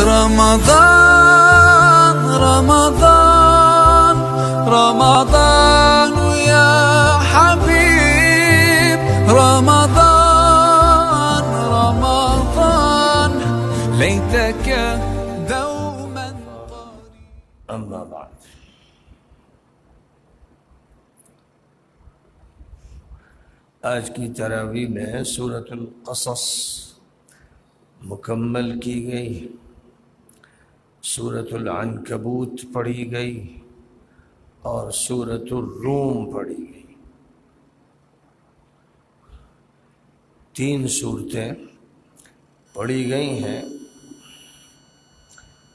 رمضان رمضان رمضان يا حبيب رمضان رمضان ليتك دوما قريب. أما بعد، آج کی تراویح میں سورۃ القصص مکمل کی گئی، سورۃ العنکبوت پڑھی گئی اور سورۃ الروم پڑھی گئی۔ 3 صورتیں پڑھی گئی ہیں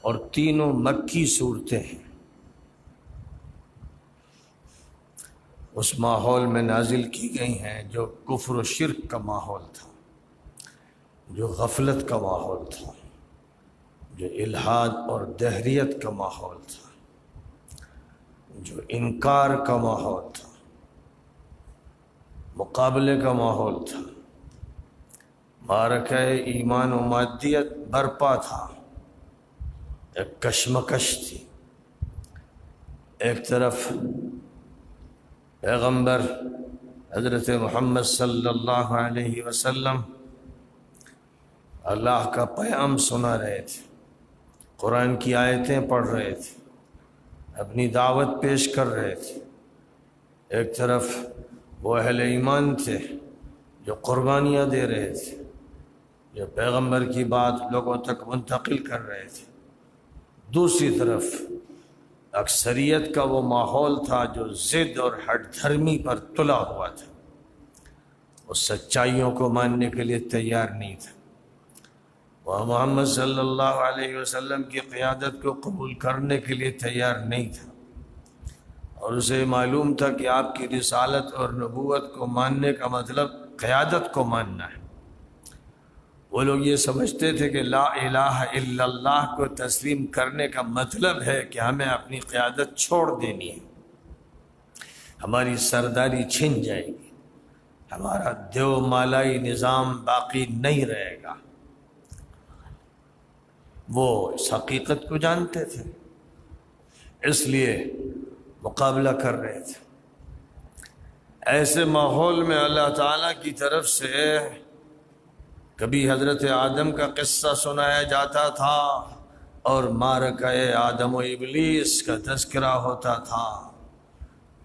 اور تینوں مکی صورتیں ہیں۔ اس ماحول میں نازل کی گئی ہیں جو کفر و شرک کا ماحول تھا، جو غفلت کا ماحول تھا، جو الحاد اور دہریت کا ماحول تھا، جو انکار کا ماحول تھا، مقابلے کا ماحول تھا، معرکہ ایمان و مادیت برپا تھا، ایک کشمکش تھی۔ ایک طرف پیغمبر حضرت محمد صلی اللہ علیہ وسلم اللہ کا پیام سنا رہے تھے، قرآن کی آیتیں پڑھ رہے تھے، اپنی دعوت پیش کر رہے تھے۔ ایک طرف وہ اہل ایمان تھے جو قربانیاں دے رہے تھے، جو پیغمبر کی بات لوگوں تک منتقل کر رہے تھے۔ دوسری طرف اکثریت کا وہ ماحول تھا جو ضد اور ہٹ دھرمی پر تلا ہوا تھا، وہ سچائیوں کو ماننے کے لیے تیار نہیں تھا، وہ محمد صلی اللہ علیہ وسلم کی قیادت کو قبول کرنے کے لیے تیار نہیں تھا، اور اسے معلوم تھا کہ آپ کی رسالت اور نبوت کو ماننے کا مطلب قیادت کو ماننا ہے۔ وہ لوگ یہ سمجھتے تھے کہ لا الہ الا اللہ کو تسلیم کرنے کا مطلب ہے کہ ہمیں اپنی قیادت چھوڑ دینی ہے، ہماری سرداری چھن جائے گی، ہمارا دیو مالائی نظام باقی نہیں رہے گا۔ وہ اس حقیقت کو جانتے تھے، اس لیے مقابلہ کر رہے تھے۔ ایسے ماحول میں اللہ تعالیٰ کی طرف سے کبھی حضرت آدم کا قصہ سنایا جاتا تھا اور معرکہ آدم و ابلیس کا تذکرہ ہوتا تھا،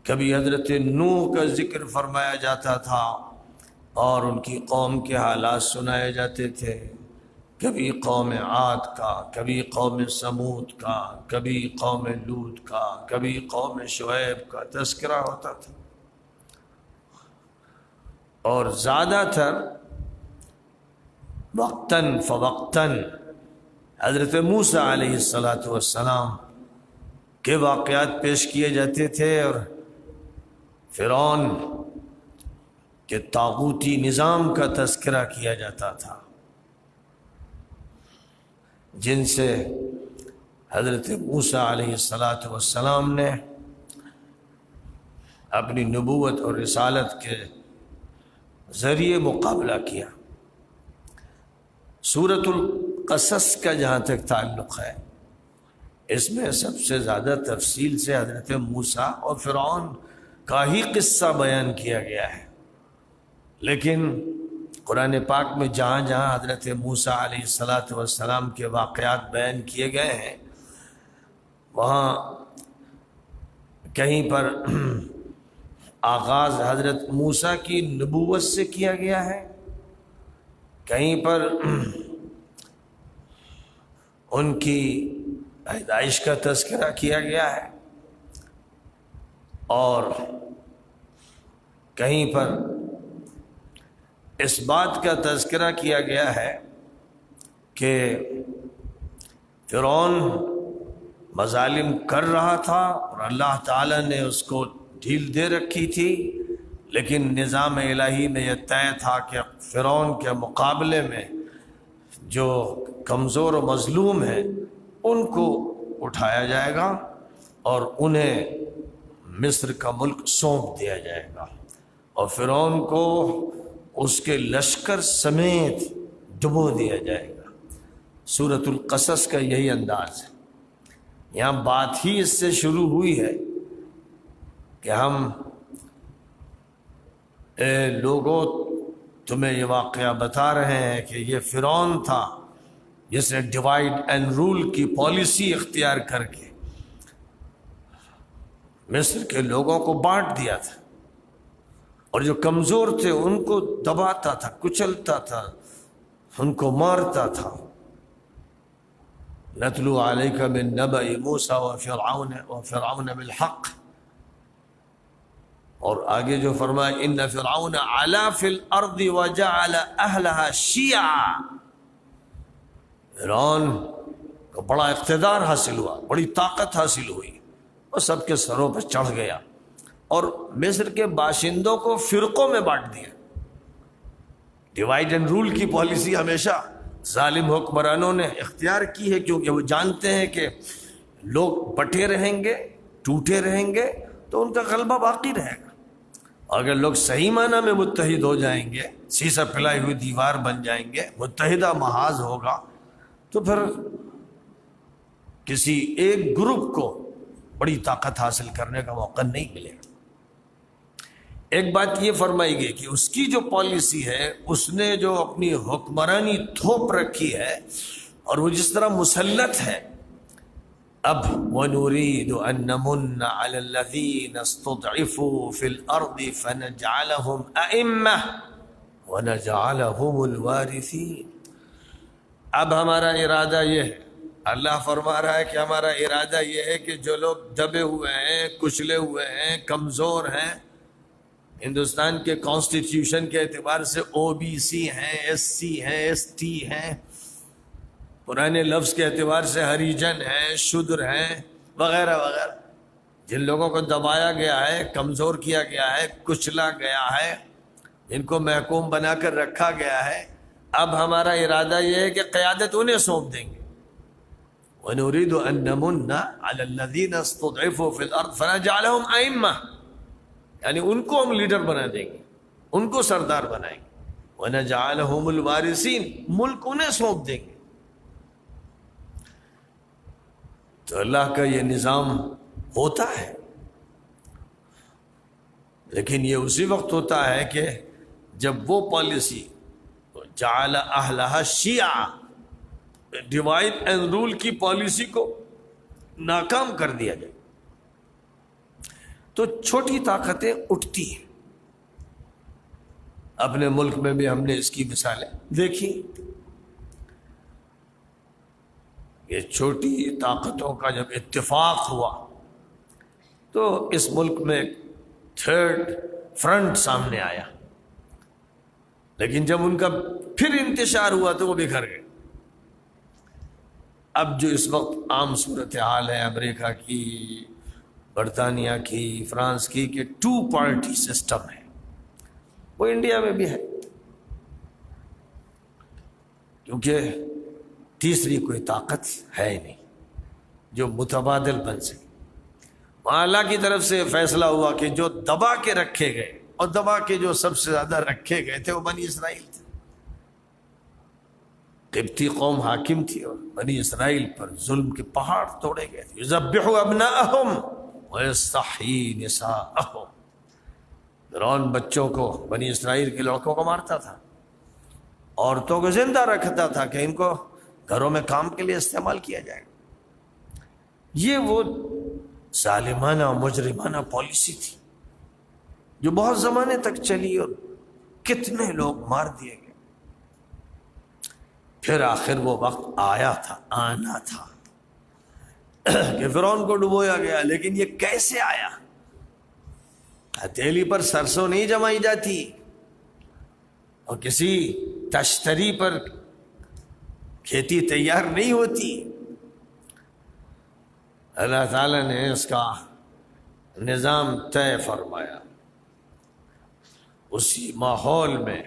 کبھی حضرت نوح کا ذکر فرمایا جاتا تھا اور ان کی قوم کے حالات سنائے جاتے تھے، کبھی قوم عاد کا، کبھی قوم سمود کا، کبھی قوم لوط کا، کبھی قوم شعیب کا تذکرہ ہوتا تھا۔ اور زیادہ تر وقتاً فوقتاً حضرت موسیٰ علیہ السلام کے واقعات پیش کیے جاتے تھے اور فرعون کے طاغوتی نظام کا تذکرہ کیا جاتا تھا، جن سے حضرت موسیٰ علیہ السلام نے اپنی نبوت اور رسالت کے ذریعے مقابلہ کیا۔ سورۃ القصص کا جہاں تک تعلق ہے، اس میں سب سے زیادہ تفصیل سے حضرت موسیٰ اور فرعون کا ہی قصہ بیان کیا گیا ہے، لیکن قرآن پاک میں جہاں جہاں حضرت موسیٰ علیہ السلام کے واقعات بیان کیے گئے ہیں، وہاں کہیں پر آغاز حضرت موسیٰ کی نبوت سے کیا گیا ہے، کہیں پر ان کی پیدائش کا تذکرہ کیا گیا ہے، اور کہیں پر اس بات کا تذکرہ کیا گیا ہے کہ فرعون مظالم کر رہا تھا اور اللہ تعالیٰ نے اس کو ڈھیل دے رکھی تھی، لیکن نظام الہی میں یہ طے تھا کہ فرعون کے مقابلے میں جو کمزور و مظلوم ہیں ان کو اٹھایا جائے گا اور انہیں مصر کا ملک سونپ دیا جائے گا، اور فرعون کو اس کے لشکر سمیت ڈبو دیا جائے گا۔ سورۃ القصص کا یہی انداز ہے. یہاں بات ہی اس سے شروع ہوئی ہے کہ ہم اے لوگوں تمہیں یہ واقعہ بتا رہے ہیں کہ یہ فرعون تھا جس نے ڈیوائڈ اینڈ رول کی پالیسی اختیار کر کے مصر کے لوگوں کو بانٹ دیا تھا، اور جو کمزور تھے ان کو دباتا تھا، کچلتا تھا، ان کو مارتا تھا. نتلو علیک من نبأ موسیٰ وفرعون بالحق. اور آگے جو فرمایا ان فرعون علا فی الارض وجعل اہلہا شیعا. فرعون کو بڑا اقتدار حاصل ہوا، بڑی طاقت حاصل ہوئی، وہ سب کے سروں پر چڑھ گیا اور مصر کے باشندوں کو فرقوں میں بانٹ دیا. ڈیوائڈ اینڈ رول کی پالیسی ہمیشہ ظالم حکمرانوں نے اختیار کی ہے، کیونکہ وہ جانتے ہیں کہ لوگ بٹے رہیں گے، ٹوٹے رہیں گے تو ان کا غلبہ باقی رہے گا. اگر لوگ صحیح معنی میں متحد ہو جائیں گے، سیسا پھیلائی ہوئی دیوار بن جائیں گے، متحدہ محاذ ہوگا، تو پھر کسی ایک گروپ کو بڑی طاقت حاصل کرنے کا موقع نہیں ملے گا. ایک بات یہ فرمائی گئی کہ اس کی جو پالیسی ہے، اس نے جو اپنی حکمرانی تھوپ رکھی ہے اور وہ جس طرح مسلط ہے. اب وَنُرِيدُ أَن نَّمُنَّ عَلَى الَّذِينَ اسْتُضْعِفُوا فِي الْأَرْضِ فَنَجْعَلَهُمْ أَئِمَّةً وَنَجْعَلَهُمُ الْوَارِثِينَ. اب ہمارا ارادہ یہ ہے، اللہ فرما رہا ہے کہ ہمارا ارادہ یہ ہے کہ جو لوگ دبے ہوئے ہیں، کچلے ہوئے ہیں، کمزور ہیں، ہندوستان کے کانسٹیٹیوشن کے اعتبار سے او بی سی ہیں، ایس سی ہیں، ایس ٹی ہیں، پرانے لفظ کے اعتبار سے ہریجن ہیں، شودر ہیں، وغیرہ وغیرہ، جن لوگوں کو دبایا گیا ہے، کمزور کیا گیا ہے، کچلا گیا ہے، جن کو محکوم بنا کر رکھا گیا ہے. اب ہمارا ارادہ یہ ہے کہ قیادت انہیں سونپ دیں گے. وَنُرِيدُ أَن نَّمُنَّ عَلَى الَّذِينَ اسْتُضْعِفُوا فِي الْأَرْضِ فَنَجْعَلَهُمْ أَئِمَّةً، یعنی ان کو ہم لیڈر بنا دیں گے، ان کو سردار بنائیں گے. وَنَجْعَلَهُمُ الْوَارِثِينَ، ملک انہیں سونپ دیں گے. تو اللہ کا یہ نظام ہوتا ہے، لیکن یہ اسی وقت ہوتا ہے کہ جب وہ پالیسی جعل اہلہا شیعہ، ڈیوائڈ اینڈ رول کی پالیسی کو ناکام کر دیا جائے تو چھوٹی طاقتیں اٹھتی ہیں. اپنے ملک میں بھی ہم نے اس کی مثالیں دیکھی. یہ چھوٹی طاقتوں کا جب اتفاق ہوا تو اس ملک میں ایک تھرڈ فرنٹ سامنے آیا، لیکن جب ان کا پھر انتشار ہوا تو وہ بکھر گئے. اب جو اس وقت عام صورتحال ہے امریکہ کی، برطانیہ کی، فرانس کی، کہ 2 پارٹی سسٹم ہے، وہ انڈیا میں بھی ہے، کیونکہ تیسری کوئی طاقت ہے ہی نہیں جو متبادل بن سکے. وہاں اللہ کی طرف سے فیصلہ ہوا کہ جو دبا کے رکھے گئے، اور دبا کے جو سب سے زیادہ رکھے گئے تھے وہ بنی اسرائیل تھے. قبطی قوم حاکم تھی اور بنی اسرائیل پر ظلم کے پہاڑ توڑے گئے تھے. یذبح ابناءہم ویستحیی نساءہم. فرعون بچوں کو، بنی اسرائیل کے لڑکوں کو مارتا تھا، عورتوں کو زندہ رکھتا تھا کہ ان کو گھروں میں کام کے لیے استعمال کیا جائے گا. یہ وہ ظالمانہ مجرمانہ پالیسی تھی جو بہت زمانے تک چلی اور کتنے لوگ مار دیے گئے. پھر آخر وہ وقت آنا تھا کہ فرعون کو ڈبویا گیا. لیکن یہ کیسے آیا؟ ہتھیلی پر سرسوں نہیں جمائی جاتی اور کسی تشتری پر کھیتی تیار نہیں ہوتی. اللہ تعالیٰ نے اس کا نظام طے فرمایا. اسی ماحول میں،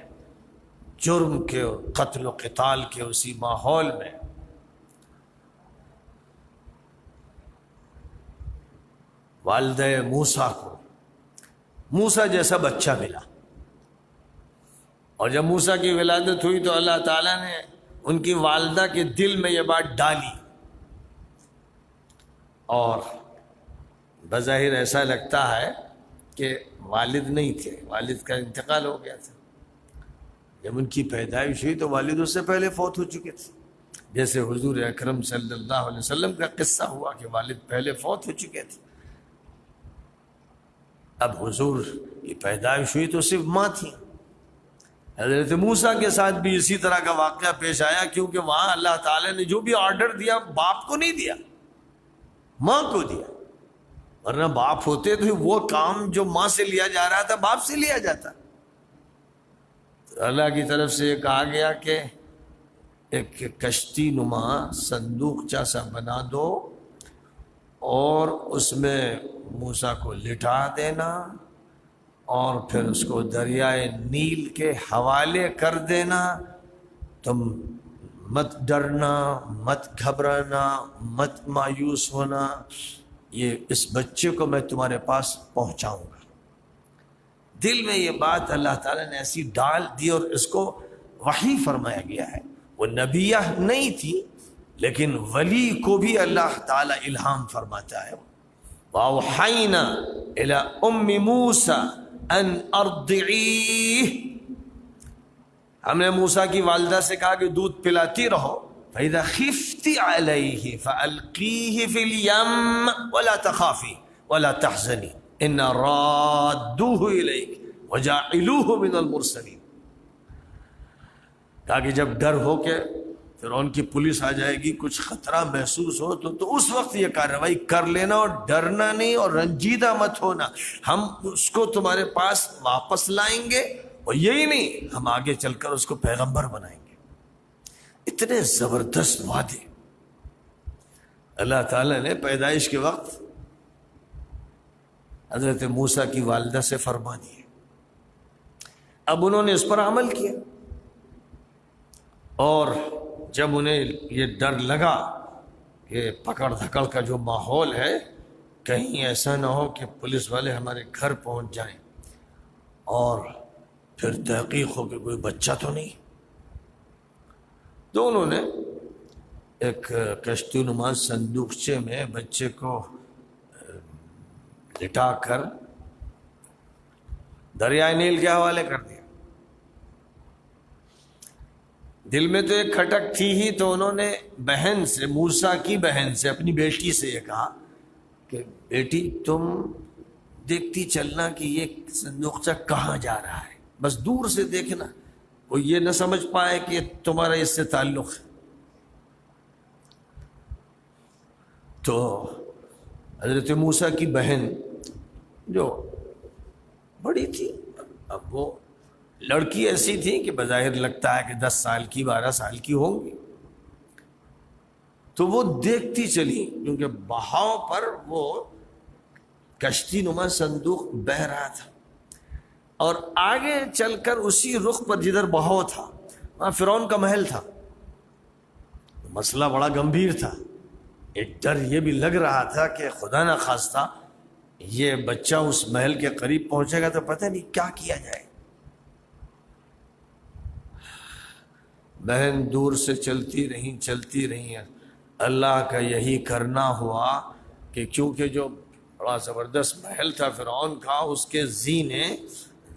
جرم کے اور قتل و قتال کے اسی ماحول میں والدہ موسیٰ کو موسیٰ جیسا بچہ ملا. اور جب موسیٰ کی ولادت ہوئی تو اللہ تعالیٰ نے ان کی والدہ کے دل میں یہ بات ڈالی، اور بظاہر ایسا لگتا ہے کہ والد نہیں تھے، والد کا انتقال ہو گیا تھا۔ جب ان کی پیدائش ہوئی تو والد اس سے پہلے فوت ہو چکے تھے، جیسے حضور اکرم صلی اللہ علیہ وسلم کا قصہ ہوا کہ والد پہلے فوت ہو چکے تھے۔ اب حضور کی پیدائش ہوئی تو صرف ماں تھی۔ حضرت موسیٰ کے ساتھ بھی اسی طرح کا واقعہ پیش آیا، کیونکہ وہاں اللہ تعالیٰ نے جو بھی آرڈر دیا باپ کو نہیں دیا، ماں کو دیا، ورنہ باپ ہوتے تو وہ کام جو ماں سے لیا جا رہا تھا باپ سے لیا جاتا۔ تو اللہ کی طرف سے یہ کہا گیا کہ ایک کشتی نما صندوقچہ سا بنا دو اور اس میں موسیٰ کو لٹا دینا، اور پھر اس کو دریائے نیل کے حوالے کر دینا۔ تم مت ڈرنا، مت گھبرانا، مت مایوس ہونا، یہ اس بچے کو میں تمہارے پاس پہنچاؤں گا۔ دل میں یہ بات اللہ تعالیٰ نے ایسی ڈال دی اور اس کو وحی فرمایا گیا ہے۔ وہ نبیہ نہیں تھی لیکن ولی کو بھی اللہ تعالیٰ الہام فرماتا ہے۔ وَأَوْحَيْنَا إِلَىٰ أُمِّ مُوسَىٰ أَنْ أَرْضِعِيهِ، ہم نے موسیٰ کی والدہ سے کہا کہ دودھ پلاتی رہو۔ فَإِذَا خِفْتِ عَلَيْهِ فَأَلْقِيهِ فِي الْيَمِّ وَلَا تَخَافِي وَلَا تَحْزَنِي إِنَّا رَادُّوهُ إِلَيْكِ وَجَاعِلُوهُ مِنَ الْمُرْسَلِينَ، کہا کہ جب ڈر ہو کہ فرعون کی پولیس آ جائے گی، کچھ خطرہ محسوس ہو تو اس وقت یہ کارروائی کر لینا، اور ڈرنا نہیں اور رنجیدہ مت ہونا۔ ہم اس کو تمہارے پاس واپس لائیں گے، اور یہی نہیں ہم آگے چل کر اس کو پیغمبر بنائیں گے۔ اتنے زبردست وعدے اللہ تعالیٰ نے پیدائش کے وقت حضرت موسیٰ کی والدہ سے فرما دیے۔ اب انہوں نے اس پر عمل کیا، اور جب انہیں یہ ڈر لگا کہ پکڑ دھکڑ کا جو ماحول ہے، کہیں ایسا نہ ہو کہ پولیس والے ہمارے گھر پہنچ جائیں اور پھر تحقیق ہو کہ کوئی بچہ تو نہیں، تو انہوں نے ایک کشتی نما صندوقچے میں بچے کو لٹا کر دریائے نیل کے حوالے کر دیا۔ دل میں تو ایک کھٹک تھی ہی، تو انہوں نے بہن سے، موسیٰ کی بہن سے، اپنی بیٹی سے یہ کہا کہ بیٹی تم دیکھتی چلنا کہ یہ صندوقچہ کہاں جا رہا ہے، بس دور سے دیکھنا، کوئی یہ نہ سمجھ پائے کہ تمہارا اس سے تعلق ہے۔ تو حضرت موسیٰ کی بہن جو بڑی تھی، اب وہ لڑکی ایسی تھی کہ بظاہر لگتا ہے کہ 10 سال کی 12 سال کی ہوں گی، تو وہ دیکھتی چلی، کیونکہ بہاؤ پر وہ کشتی نما صندوق بہہ رہا تھا، اور آگے چل کر اسی رخ پر جدھر بہاؤ تھا وہاں فرعون کا محل تھا۔ مسئلہ بڑا گمبھیر تھا، ایک ڈر یہ بھی لگ رہا تھا کہ خدا نہ خواستہ یہ بچہ اس محل کے قریب پہنچے گا تو پتہ نہیں کیا کیا جائے۔ بہن دور سے چلتی رہیں، اللہ کا یہی کرنا ہوا کہ کیونکہ جو بڑا زبردست محل تھا فرعون کا، اس کے زینے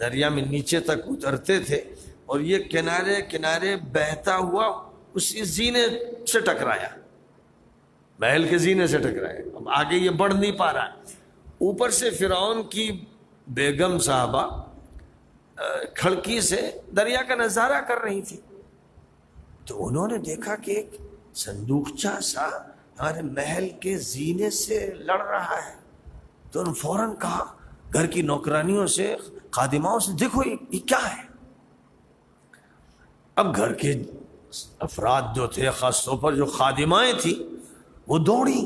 دریا میں نیچے تک اترتے تھے، اور یہ کنارے کنارے بہتا ہوا اسی زینے سے ٹکرایا، محل کے زینے سے ٹکرایا۔ اب آگے یہ بڑھ نہیں پا رہا ہے۔ اوپر سے فرعون کی بیگم صاحبہ کھڑکی سے دریا کا نظارہ کر رہی تھی، تو انہوں نے دیکھا کہ ایک صندوقچہ سا ہمارے محل کے زینے سے لڑ رہا ہے، تو انہوں نے فوراً کہا گھر کی نوکرانیوں سے، خادماؤں سے، دیکھو یہ کیا ہے۔ اب گھر کے افراد جو تھے، خاص طور پر جو خادمائیں تھیں، وہ دوڑی،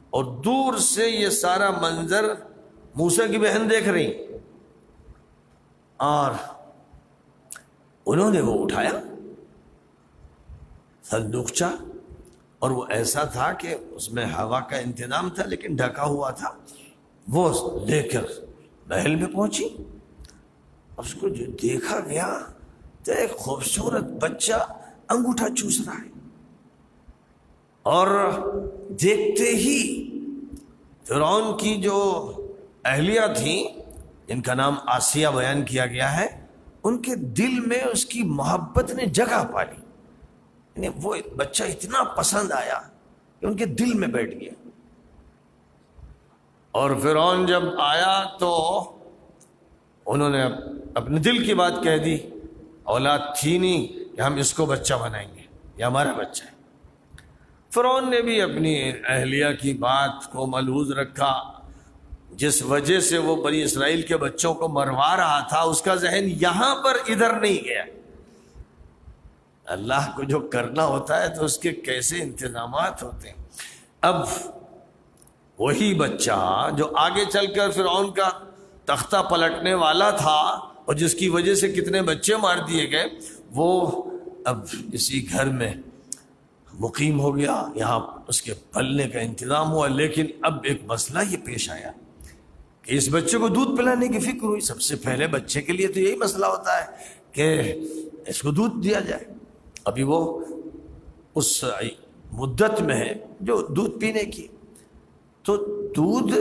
اور دور سے یہ سارا منظر موسیٰ کی بہن دیکھ رہی، اور انہوں نے وہ اٹھایا صندوقچہ، اور وہ ایسا تھا کہ اس میں ہوا کا انتظام تھا لیکن ڈھکا ہوا تھا، وہ لے کر محل میں پہنچی۔ اس کو جو دیکھا گیا تو ایک خوبصورت بچہ انگوٹھا چوس رہا ہے. اور دیکھتے ہی فرعون کی جو اہلیہ تھیں، ان کا نام آسیہ بیان کیا گیا ہے، ان کے دل میں اس کی محبت نے جگہ پا لی. یعنی وہ بچہ اتنا پسند آیا کہ ان کے دل میں بیٹھ گیا. اور فرعون جب آیا تو انہوں نے اپنے دل کی بات کہہ دی. اولاد تھی نہیں کہ ہم اس کو بچہ بنائیں گے، یہ ہمارا بچہ ہے. فرعون نے بھی اپنی اہلیہ کی بات کو ملحوظ رکھا. جس وجہ سے وہ بنی اسرائیل کے بچوں کو مروا رہا تھا، اس کا ذہن یہاں پر ادھر نہیں گیا. اللہ کو جو کرنا ہوتا ہے تو اس کے کیسے انتظامات ہوتے ہیں. اب وہی بچہ جو آگے چل کر فرعون کا تختہ پلٹنے والا تھا اور جس کی وجہ سے کتنے بچے مار دیے گئے، وہ اب اسی گھر میں مقیم ہو گیا. یہاں اس کے پلنے کا انتظام ہوا. لیکن اب ایک مسئلہ یہ پیش آیا کہ اس بچے کو دودھ پلانے کی فکر ہوئی. سب سے پہلے بچے کے لیے تو یہی مسئلہ ہوتا ہے کہ اس کو دودھ دیا جائے. ابھی وہ اس مدت میں ہے جو دودھ پینے کی. تو دودھ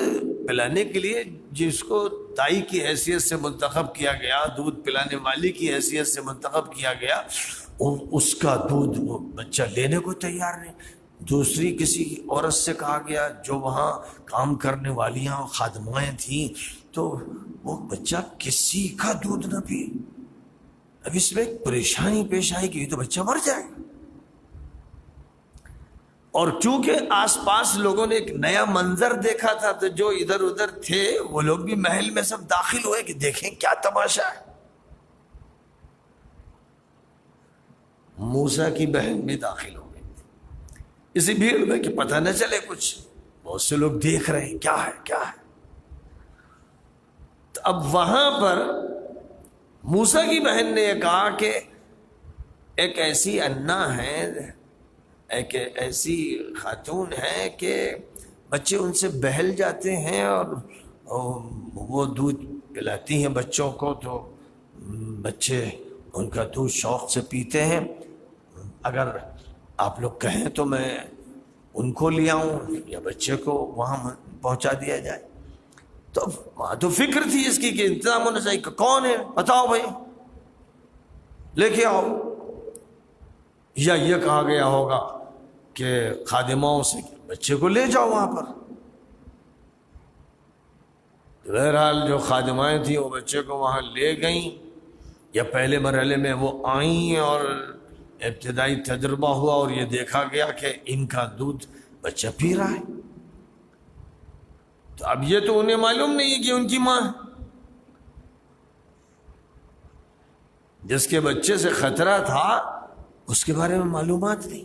پلانے کے لیے جس کو دائی کی حیثیت سے منتخب کیا گیا، دودھ پلانے والی کی حیثیت سے منتخب کیا گیا، اس کا دودھ وہ بچہ لینے کو تیار نہیں. دوسری کسی عورت سے کہا گیا جو وہاں کام کرنے والیاں اور خادمائیں تھیں، تو وہ بچہ کسی کا دودھ نہ پیے. اب اس میں ایک پریشانی پیش آئی کہ یہ تو بچہ مر جائے گا. اور چونکہ آس پاس لوگوں نے ایک نیا منظر دیکھا تھا، تو جو ادھر ادھر تھے وہ لوگ بھی محل میں سب داخل ہوئے کہ دیکھیں کیا تماشا ہے. موسیٰ کی بہن بھی داخل ہو گئی اسی بھیڑ میں کہ پتہ نہ چلے کچھ. بہت سے لوگ دیکھ رہے ہیں کیا ہے کیا ہے. تو اب وہاں پر موسیٰ کی بہن نے یہ کہا کہ ایک ایسی انا ہے، ایک ایسی خاتون ہے کہ بچے ان سے بہل جاتے ہیں اور وہ دودھ پلاتی ہیں بچوں کو، تو بچے ان کا دودھ شوق سے پیتے ہیں. اگر آپ لوگ کہیں تو میں ان کو لے آؤں یا بچے کو وہاں پہنچا دیا جائے. تو وہاں تو فکر تھی اس کی کہ انتظام ہونا چاہیے کہ کون ہے بتاؤ بھائی لے کے آؤ. یا یہ کہا گیا ہوگا کہ خادماؤں سے بچے کو لے جاؤ وہاں پر. بہرحال جو خادمائیں تھیں وہ بچے کو وہاں لے گئیں. یا پہلے مرحلے میں وہ آئیں اور ابتدائی تجربہ ہوا اور یہ دیکھا گیا کہ ان کا دودھ بچہ پی رہا ہے. تو اب یہ تو انہیں معلوم نہیں ہے کہ ان کی ماں جس کے بچے سے خطرہ تھا اس کے بارے میں معلومات نہیں.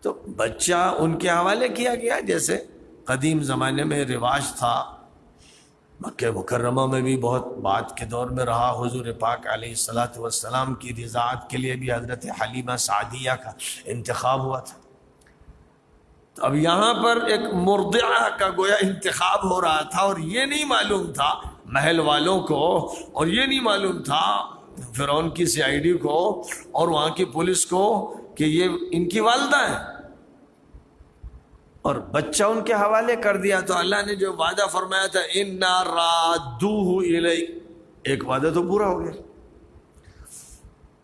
تو بچہ ان کے حوالے کیا گیا جیسے قدیم زمانے میں رواج تھا. مکہ مکرمہ میں بھی بہت بعد کے دور میں رہا. حضور پاک علیہ الصلاۃ والسلام کی رضاعت کے لیے بھی حضرت حلیمہ سعدیہ کا انتخاب ہوا تھا. تو اب یہاں پر ایک مرضعہ کا گویا انتخاب ہو رہا تھا اور یہ نہیں معلوم تھا محل والوں کو اور یہ نہیں معلوم تھا فرعون کی CID کو اور وہاں کی پولیس کو کہ یہ ان کی والدہ ہیں اور بچہ ان کے حوالے کر دیا. تو اللہ نے جو وعدہ فرمایا تھا اِنَّا رَادُّوهُ إِلَيْكَ، ایک وعدہ تو پورا ہو گیا.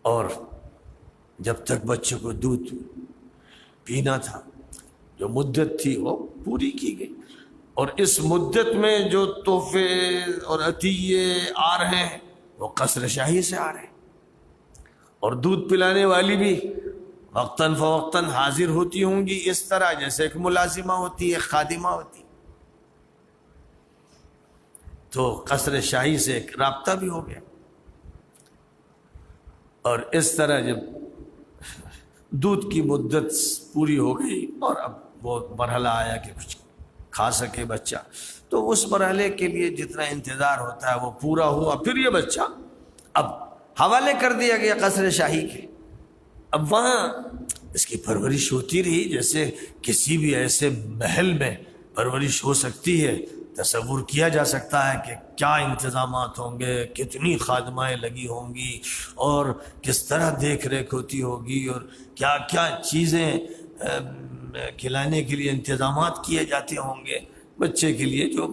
اور جب تک بچے کو دودھ پینا تھا جو مدت تھی وہ پوری کی گئی. اور اس مدت میں جو تحفے اور عطیے آ رہے ہیں وہ قصر شاہی سے آ رہے ہیں. اور دودھ پلانے والی بھی وقتاً فوقتاً حاضر ہوتی ہوں گی، اس طرح جیسے ایک ملازمہ ہوتی ہے، ایک خادمہ ہوتی. تو قصر شاہی سے ایک رابطہ بھی ہو گیا. اور اس طرح جب دودھ کی مدت پوری ہو گئی اور اب وہ مرحلہ آیا کہ کچھ کھا سکے بچہ، تو اس مرحلے کے لیے جتنا انتظار ہوتا ہے وہ پورا ہوا. پھر یہ بچہ اب حوالے کر دیا گیا قصر شاہی کے. اب وہاں اس کی پرورش ہوتی رہی جیسے کسی بھی ایسے محل میں پرورش ہو سکتی ہے تصور کیا جا سکتا ہے کہ کیا انتظامات ہوں گے، کتنی خادمائیں لگی ہوں گی، اور کس طرح دیکھ ریکھ ہوتی ہوگی، اور کیا کیا چیزیں کھلانے کے لیے انتظامات کیے جاتے ہوں گے بچے کے لیے، جو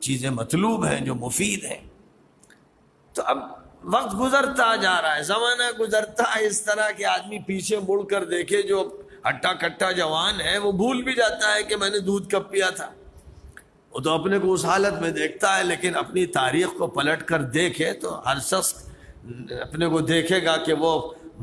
چیزیں مطلوب ہیں، جو مفید ہیں۔ تو اب وقت گزرتا جا رہا ہے، زمانہ گزرتا ہے اس طرح کہ آدمی پیچھے مڑ کر دیکھے، جو ہٹا کٹا جوان ہے وہ بھول بھی جاتا ہے کہ میں نے دودھ کب پیا تھا۔ وہ تو اپنے کو اس حالت میں دیکھتا ہے، لیکن اپنی تاریخ کو پلٹ کر دیکھے تو ہر شخص اپنے کو دیکھے گا کہ وہ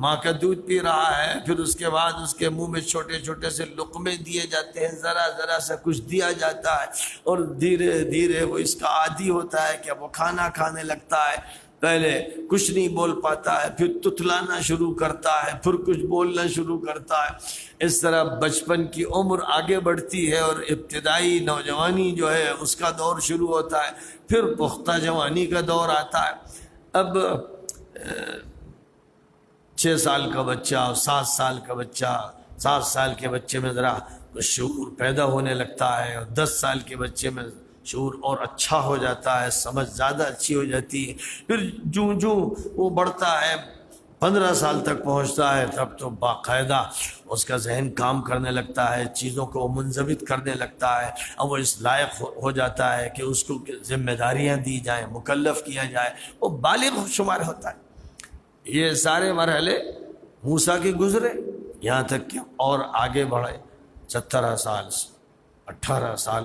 ماں کا دودھ پی رہا ہے، پھر اس کے بعد اس کے منہ میں چھوٹے چھوٹے سے لقمے دیے جاتے ہیں، ذرا ذرا سے کچھ دیا جاتا ہے، اور دھیرے دھیرے وہ اس کا عادی ہوتا ہے کہ وہ کھانا کھانے لگتا ہے۔ پہلے کچھ نہیں بول پاتا ہے، پھر تتلانا شروع کرتا ہے، پھر کچھ بولنا شروع کرتا ہے۔ اس طرح بچپن کی عمر آگے بڑھتی ہے، اور ابتدائی نوجوانی جو ہے اس کا دور شروع ہوتا ہے، پھر پختہ جوانی کا دور آتا ہے۔ اب 6 سال کا بچہ اور 7 سال کا بچہ، 7 سال کے بچے میں ذرا شعور پیدا ہونے لگتا ہے، اور 10 سال کے بچے میں شعور اور اچھا ہو جاتا ہے، سمجھ زیادہ اچھی ہو جاتی ہے۔ پھر جوں وہ بڑھتا ہے 15 سال تک پہنچتا ہے، تب تو باقاعدہ اس کا ذہن کام کرنے لگتا ہے، چیزوں کو منضبط کرنے لگتا ہے، اب وہ اس لائق ہو جاتا ہے کہ اس کو ذمہ داریاں دی جائیں، مکلف کیا جائے، وہ بالغ شمار ہوتا ہے۔ یہ سارے مرحلے موسیٰ کے گزرے، یہاں تک کہ اور آگے بڑھے 17 سال 18 سال،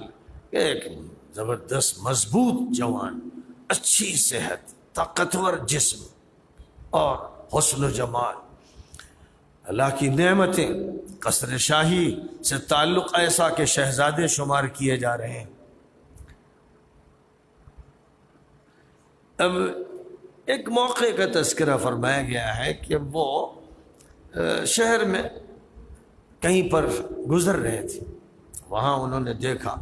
ایک زبردست مضبوط جوان، اچھی صحت، طاقتور جسم اور حسن و جمال، اللہ کی نعمتیں، قصر شاہی سے تعلق ایسا کہ شہزادے شمار کیے جا رہے ہیں۔ اب ایک موقع کا تذکرہ فرمایا گیا ہے کہ وہ شہر میں کہیں پر گزر رہے تھے، وہاں انہوں نے دیکھا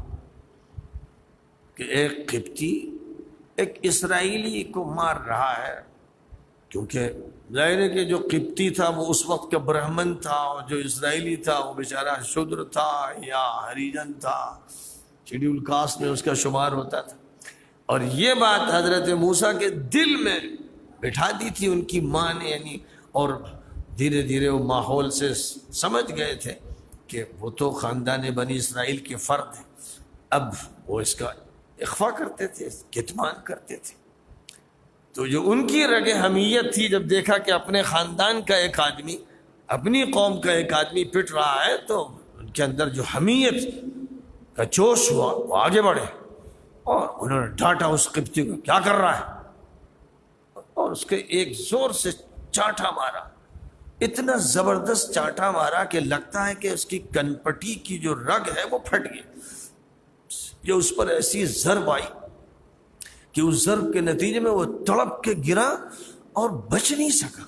کہ ایک قبطی ایک اسرائیلی کو مار رہا ہے، کیونکہ ظاہر ہے کہ جو قبطی تھا وہ اس وقت کا برہمن تھا، اور جو اسرائیلی تھا وہ بیچارہ شودر تھا یا ہریجن تھا، شیڈیول کاسٹ میں اس کا شمار ہوتا تھا۔ اور یہ بات حضرت موسیٰ کے دل میں بٹھا دی تھی ان کی ماں نے، یعنی، اور دھیرے دھیرے وہ ماحول سے سمجھ گئے تھے کہ وہ تو خاندان بنی اسرائیل کے فرد ہیں، اب وہ اس کا اخفا کرتے تھے، کتمان کرتے تھے۔ تو جو ان کی رگ حمیت تھی، جب دیکھا کہ اپنے خاندان کا ایک آدمی، اپنی قوم کا ایک آدمی پٹ رہا ہے، تو ان کے اندر جو حمیت کا جوش ہوا، وہ آگے بڑھے اور انہوں نے ڈانٹا اس قبطی کو، کیا کر رہا ہے، اور اس کے ایک زور سے چانٹا مارا، اتنا زبردست چانٹا مارا کہ لگتا ہے کہ اس کی کنپٹی کی جو رگ ہے وہ پھٹ گئی۔ یہ اس پر ایسی ضرب آئی کہ اس ضرب کے نتیجے میں وہ تڑپ کے گرا اور بچ نہیں سکا۔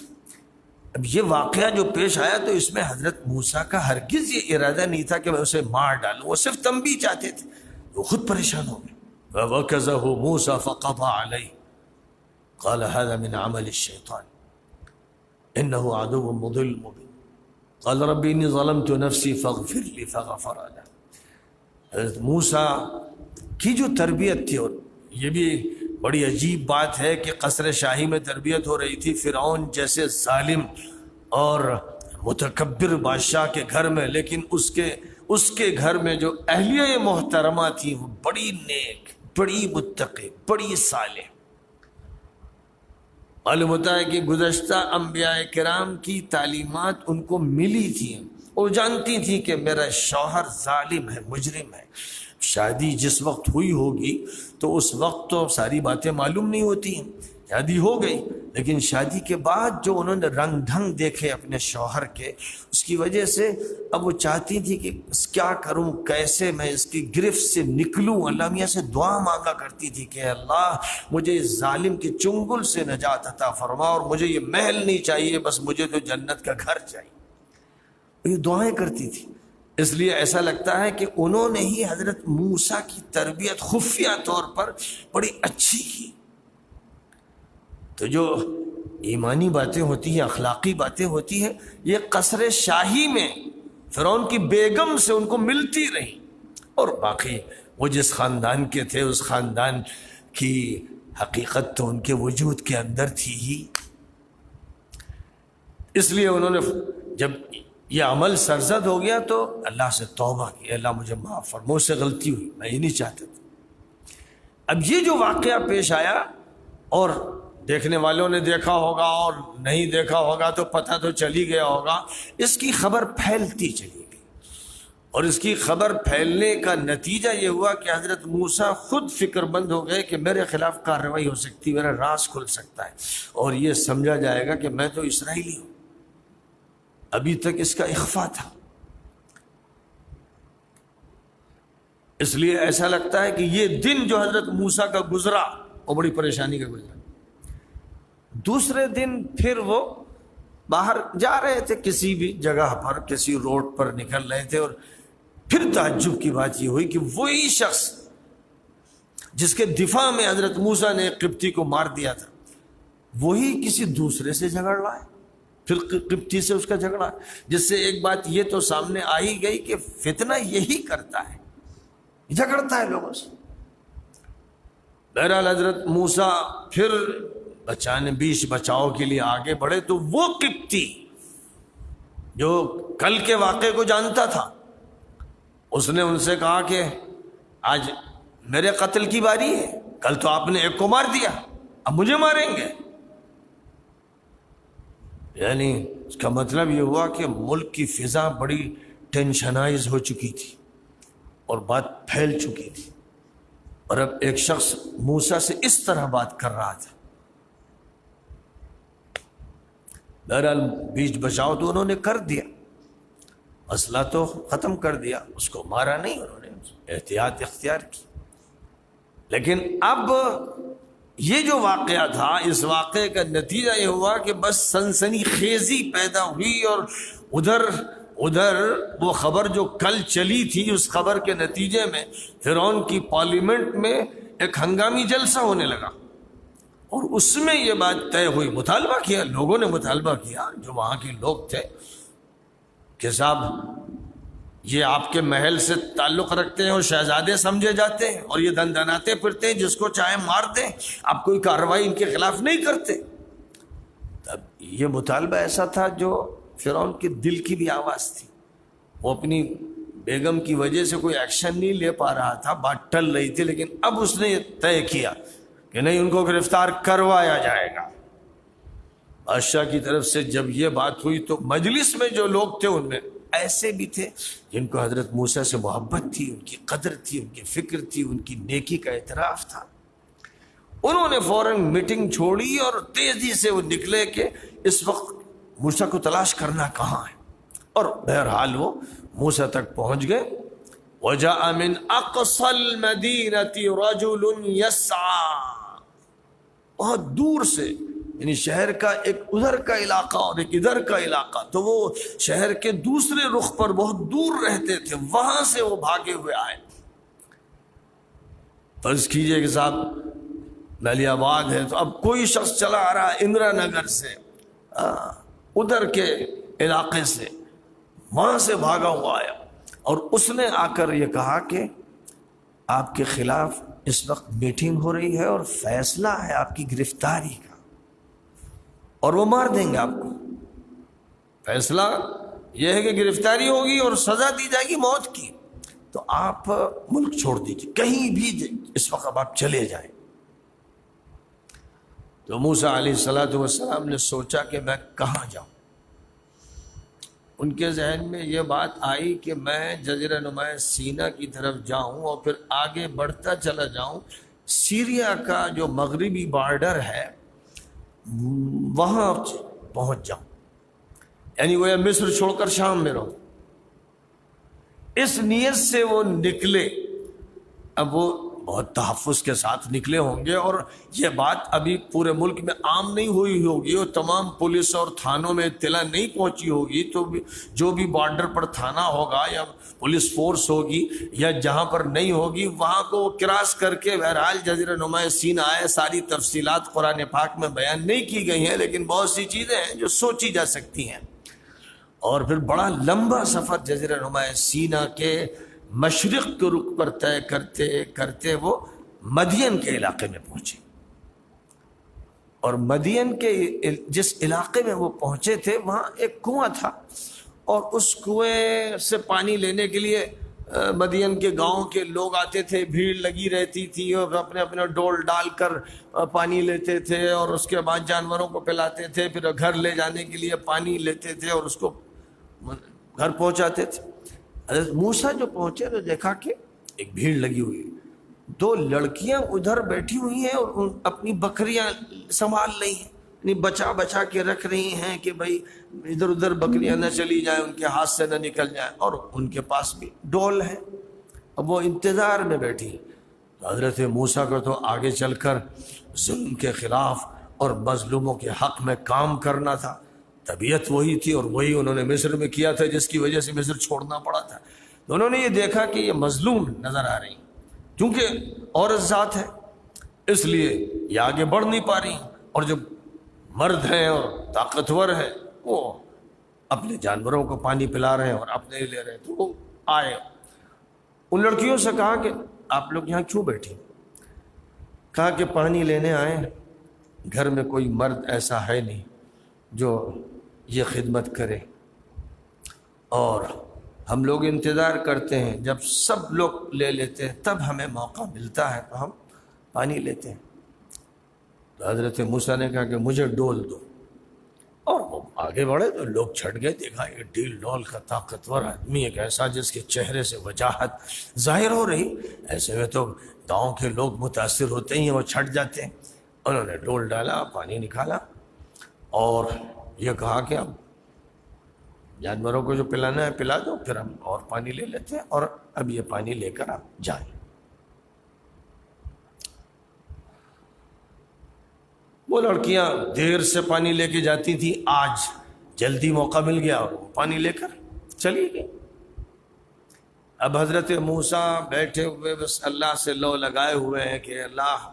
اب یہ واقعہ جو پیش آیا تو اس میں حضرت موسیٰ کا ہرگز یہ ارادہ نہیں تھا کہ میں اسے مار ڈالوں، وہ صرف تنبیہ چاہتے تھے، وہ خود پریشان ہو گئے۔ وَوَكَزَهُ مُوسَى فَقَضَى عَلَيْهِ قال هذا من عمل الشيطان انه عدو مضل مبين قال رب اني ظلمت نفسي فاغفر لي فغفر له۔ حضرت موسیٰ کی جو تربیت تھی، اور یہ بھی بڑی عجیب بات ہے کہ قصر شاہی میں تربیت ہو رہی تھی، فرعون جیسے ظالم اور متکبر بادشاہ کے گھر میں، لیکن اس کے گھر میں جو اہلیہ محترمہ تھی وہ بڑی نیک، بڑی متقی، بڑی صالح۔ معلوم ہوتا ہے کہ گزشتہ انبیاء کرام کی تعلیمات ان کو ملی تھی، اور جانتی تھی کہ میرا شوہر ظالم ہے، مجرم ہے۔ شادی جس وقت ہوئی ہوگی تو اس وقت تو ساری باتیں معلوم نہیں ہوتی ہیں، شادی ہو گئی، لیکن شادی کے بعد جو انہوں نے رنگ ڈھنگ دیکھے اپنے شوہر کے، اس کی وجہ سے اب وہ چاہتی تھی کہ کیا کروں، کیسے میں اس کی گرفت سے نکلوں۔ اللہ میاں سے دعا مانگا کرتی تھی کہ اللہ مجھے اس ظالم کے چنگل سے نجات عطا فرما، اور مجھے یہ محل نہیں چاہیے، بس مجھے تو جنت کا گھر چاہیے۔ یہ دعائیں کرتی تھی، اس لیے ایسا لگتا ہے کہ انہوں نے ہی حضرت موسیٰ کی تربیت خفیہ طور پر بڑی اچھی کی۔ تو جو ایمانی باتیں ہوتی ہیں، اخلاقی باتیں ہوتی ہیں، یہ قصر شاہی میں فرعون کی بیگم سے ان کو ملتی رہی، اور باقی وہ جس خاندان کے تھے اس خاندان کی حقیقت تو ان کے وجود کے اندر تھی ہی، اس لیے انہوں نے جب یہ عمل سرزد ہو گیا تو اللہ سے توبہ کی، اللہ مجھے معاف فرما، مجھ سے غلطی ہوئی، میں یہ نہیں چاہتا تھا۔ اب یہ جو واقعہ پیش آیا اور دیکھنے والوں نے دیکھا ہوگا اور نہیں دیکھا ہوگا تو پتہ تو چلی گیا ہوگا، اس کی خبر پھیلتی چلی گئی، اور اس کی خبر پھیلنے کا نتیجہ یہ ہوا کہ حضرت موسیٰ خود فکر مند ہو گئے کہ میرے خلاف کارروائی ہو سکتی، میرا راز کھل سکتا ہے اور یہ سمجھا جائے گا کہ میں تو اسرائیلی ہوں، ابھی تک اس کا اخفا تھا۔ اس لیے ایسا لگتا ہے کہ یہ دن جو حضرت موسیٰ کا گزرا وہ بڑی پریشانی کا گزرا۔ دوسرے دن پھر وہ باہر جا رہے تھے، کسی بھی جگہ پر کسی روڈ پر نکل رہے تھے، اور پھر تعجب کی بات یہ ہوئی کہ وہی شخص جس کے دفاع میں حضرت موسیٰ نے قبطی کو مار دیا تھا وہی کسی دوسرے سے جھگڑ رہا ہے، پھر قبطی سے اس کا جھگڑا، جس سے ایک بات یہ تو سامنے آ ہی گئی کہ فتنہ یہی کرتا ہے، جھگڑتا ہے لوگوں سے۔ بہرحال حضرت موسیٰ پھر بیچ بچاؤ کے لیے آگے بڑھے تو وہ قبطی جو کل کے واقعے کو جانتا تھا اس نے ان سے کہا کہ آج میرے قتل کی باری ہے، کل تو آپ نے ایک کو مار دیا، اب مجھے ماریں گے۔ یعنی اس کا مطلب یہ ہوا کہ ملک کی فضا بڑی ٹینشنائز ہو چکی تھی اور بات پھیل چکی تھی، اور اب ایک شخص موسیٰ سے اس طرح بات کر رہا تھا۔ بہرحال بیچ بچاؤ تو انہوں نے کر دیا، مسئلہ تو ختم کر دیا، اس کو مارا نہیں، انہوں نے احتیاط اختیار کی۔ لیکن اب یہ جو واقعہ تھا، اس واقعے کا نتیجہ یہ ہوا کہ بس سنسنی خیزی پیدا ہوئی، اور ادھر وہ خبر جو کل چلی تھی اس خبر کے نتیجے میں فرعون کی پارلیمنٹ میں ایک ہنگامی جلسہ ہونے لگا، اور اس میں یہ بات طے ہوئی، مطالبہ کیا، لوگوں نے مطالبہ کیا جو وہاں کے لوگ تھے کہ صاحب یہ آپ کے محل سے تعلق رکھتے ہیں اور شہزادے سمجھے جاتے ہیں اور یہ دندناتے پھرتے ہیں، جس کو چاہے مار دیں، آپ کوئی کارروائی ان کے خلاف نہیں کرتے۔ تب یہ مطالبہ ایسا تھا جو فرعون کے دل کی بھی آواز تھی، وہ اپنی بیگم کی وجہ سے کوئی ایکشن نہیں لے پا رہا تھا، بات ٹل رہی تھی، لیکن اب اس نے یہ طے کیا کہ نہیں، ان کو گرفتار کروایا جائے گا۔ بادشاہ کی طرف سے جب یہ بات ہوئی تو مجلس میں جو لوگ تھے ان میں ایسے بھی تھے جن کو حضرت موسیٰ سے محبت تھی، ان کی قدر تھی، ان کی فکر تھی، ان کی نیکی کا اعتراف تھا۔ انہوں نے فوراً میٹنگ چھوڑی اور تیزی سے وہ نکلے کہ اس وقت موسیٰ کو تلاش کرنا کہاں ہے، اور بہرحال وہ موسیٰ تک پہنچ گئے۔ وَجَاءَ مِنْ أَقْصَى الْمَدِينَةِ رَجُلٌ يَسْعَى، بہت دور سے، یعنی شہر کا ایک ادھر کا علاقہ اور ایک ادھر کا علاقہ، تو وہ شہر کے دوسرے رخ پر بہت دور رہتے تھے، وہاں سے وہ بھاگے ہوئے آئے۔ فرض کیجئے کہ صاحب ملیح آباد ہے تو اب کوئی شخص چلا آ رہا ہے اندرا نگر سے، ادھر کے علاقے سے، وہاں سے بھاگا ہوا آیا، اور اس نے آ کر یہ کہا کہ آپ کے خلاف اس وقت میٹنگ ہو رہی ہے اور فیصلہ ہے آپ کی گرفتاری کا، اور وہ مار دیں گے آپ کو۔ فیصلہ یہ ہے کہ گرفتاری ہوگی اور سزا دی جائے گی موت کی، تو آپ ملک چھوڑ دیجیے، کہیں بھی اس وقت اب آپ چلے جائیں۔ تو موسیٰ علیہ السلام نے سوچا کہ میں کہاں جاؤں۔ ان کے ذہن میں یہ بات آئی کہ میں جزیرہ نما سینا کی طرف جاؤں اور پھر آگے بڑھتا چلا جاؤں، سیریا کا جو مغربی بارڈر ہے وہاں پہنچ جاؤں، یعنی وہ مصر چھوڑ کر شام میں رہوں۔ اس نیت سے وہ نکلے۔ اب وہ بہت تحفظ کے ساتھ نکلے ہوں گے، اور یہ بات ابھی پورے ملک میں عام نہیں ہوئی ہوگی اور تمام پولیس اور تھانوں میں اطلاع نہیں پہنچی ہوگی، تو جو بھی بارڈر پر تھانہ ہوگا یا پولیس فورس ہوگی یا جہاں پر نہیں ہوگی وہاں کو وہ کراس کر کے بہرحال جزیرہ نما سینا آئے۔ ساری تفصیلات قرآن پاک میں بیان نہیں کی گئی ہیں، لیکن بہت سی چیزیں ہیں جو سوچی جا سکتی ہیں، اور پھر بڑا لمبا سفر جزیرہ نما سینا کے مشرق کے رخ پر طے کرتے کرتے وہ مدین کے علاقے میں پہنچے، اور مدین کے جس علاقے میں وہ پہنچے تھے وہاں ایک کنواں تھا، اور اس کنویں سے پانی لینے کے لیے مدین کے گاؤں کے لوگ آتے تھے، بھیڑ لگی رہتی تھی، اور اپنے اپنے ڈول ڈال کر پانی لیتے تھے، اور اس کے بعد جانوروں کو پلاتے تھے، پھر گھر لے جانے کے لیے پانی لیتے تھے اور اس کو گھر پہنچاتے تھے۔ حضرت موسیٰ جو پہنچے تو دیکھا کہ ایک بھیڑ لگی ہوئی، دو لڑکیاں ادھر بیٹھی ہوئی ہیں اور اپنی بکریاں سنبھال رہی ہیں، یعنی بچا بچا کے رکھ رہی ہیں کہ بھائی ادھر ادھر بکریاں نہ چلی جائیں، ان کے ہاتھ سے نہ نکل جائیں، اور ان کے پاس بھی ڈول ہے، اب وہ انتظار میں بیٹھی ہیں۔ تو حضرت موسیٰ کو تو آگے چل کر ظلم کے خلاف اور مظلوموں کے حق میں کام کرنا تھا، طبیعت وہی تھی، اور وہی انہوں نے مصر میں کیا تھا جس کی وجہ سے مصر چھوڑنا پڑا تھا۔ تو انہوں نے یہ دیکھا کہ یہ مظلوم نظر آ رہی ہیں، کیونکہ عورت ذات ہے اس لیے یہ آگے بڑھ نہیں پا رہی، اور جب مرد ہیں اور طاقتور ہیں وہ اپنے جانوروں کو پانی پلا رہے ہیں اور اپنے لے رہے ہیں۔ تو وہ آئے، ان لڑکیوں سے کہا کہ آپ لوگ یہاں کیوں بیٹھی؟ کہا کہ پانی لینے آئے، گھر میں کوئی مرد ایسا ہے نہیں جو یہ خدمت کرے، اور ہم لوگ انتظار کرتے ہیں، جب سب لوگ لے لیتے ہیں تب ہمیں موقع ملتا ہے تو ہم پانی لیتے ہیں۔ تو حضرت موسیٰ نے کہا کہ مجھے ڈول دو، اور وہ آگے بڑھے تو لوگ چھٹ گئے، دیکھا یہ ڈیل ڈول کا طاقتور آدمی، ایک ایسا جس کے چہرے سے وجاہت ظاہر ہو رہی، ایسے میں تو گاؤں کے لوگ متاثر ہوتے ہی وہ چھٹ جاتے ہیں۔ انہوں نے ڈول ڈالا، پانی نکالا، اور یہ کہا کہ اب جانوروں کو جو پلانا ہے پلا دو، پھر ہم اور پانی لے لیتے ہیں، اور اب یہ پانی لے کر آپ جائیں۔ وہ لڑکیاں دیر سے پانی لے کے جاتی تھی، آج جلدی موقع مل گیا اور وہ پانی لے کر چلی گئی۔ اب حضرت موسیٰ بیٹھے ہوئے بس اللہ سے لو لگائے ہوئے ہیں کہ اللہ،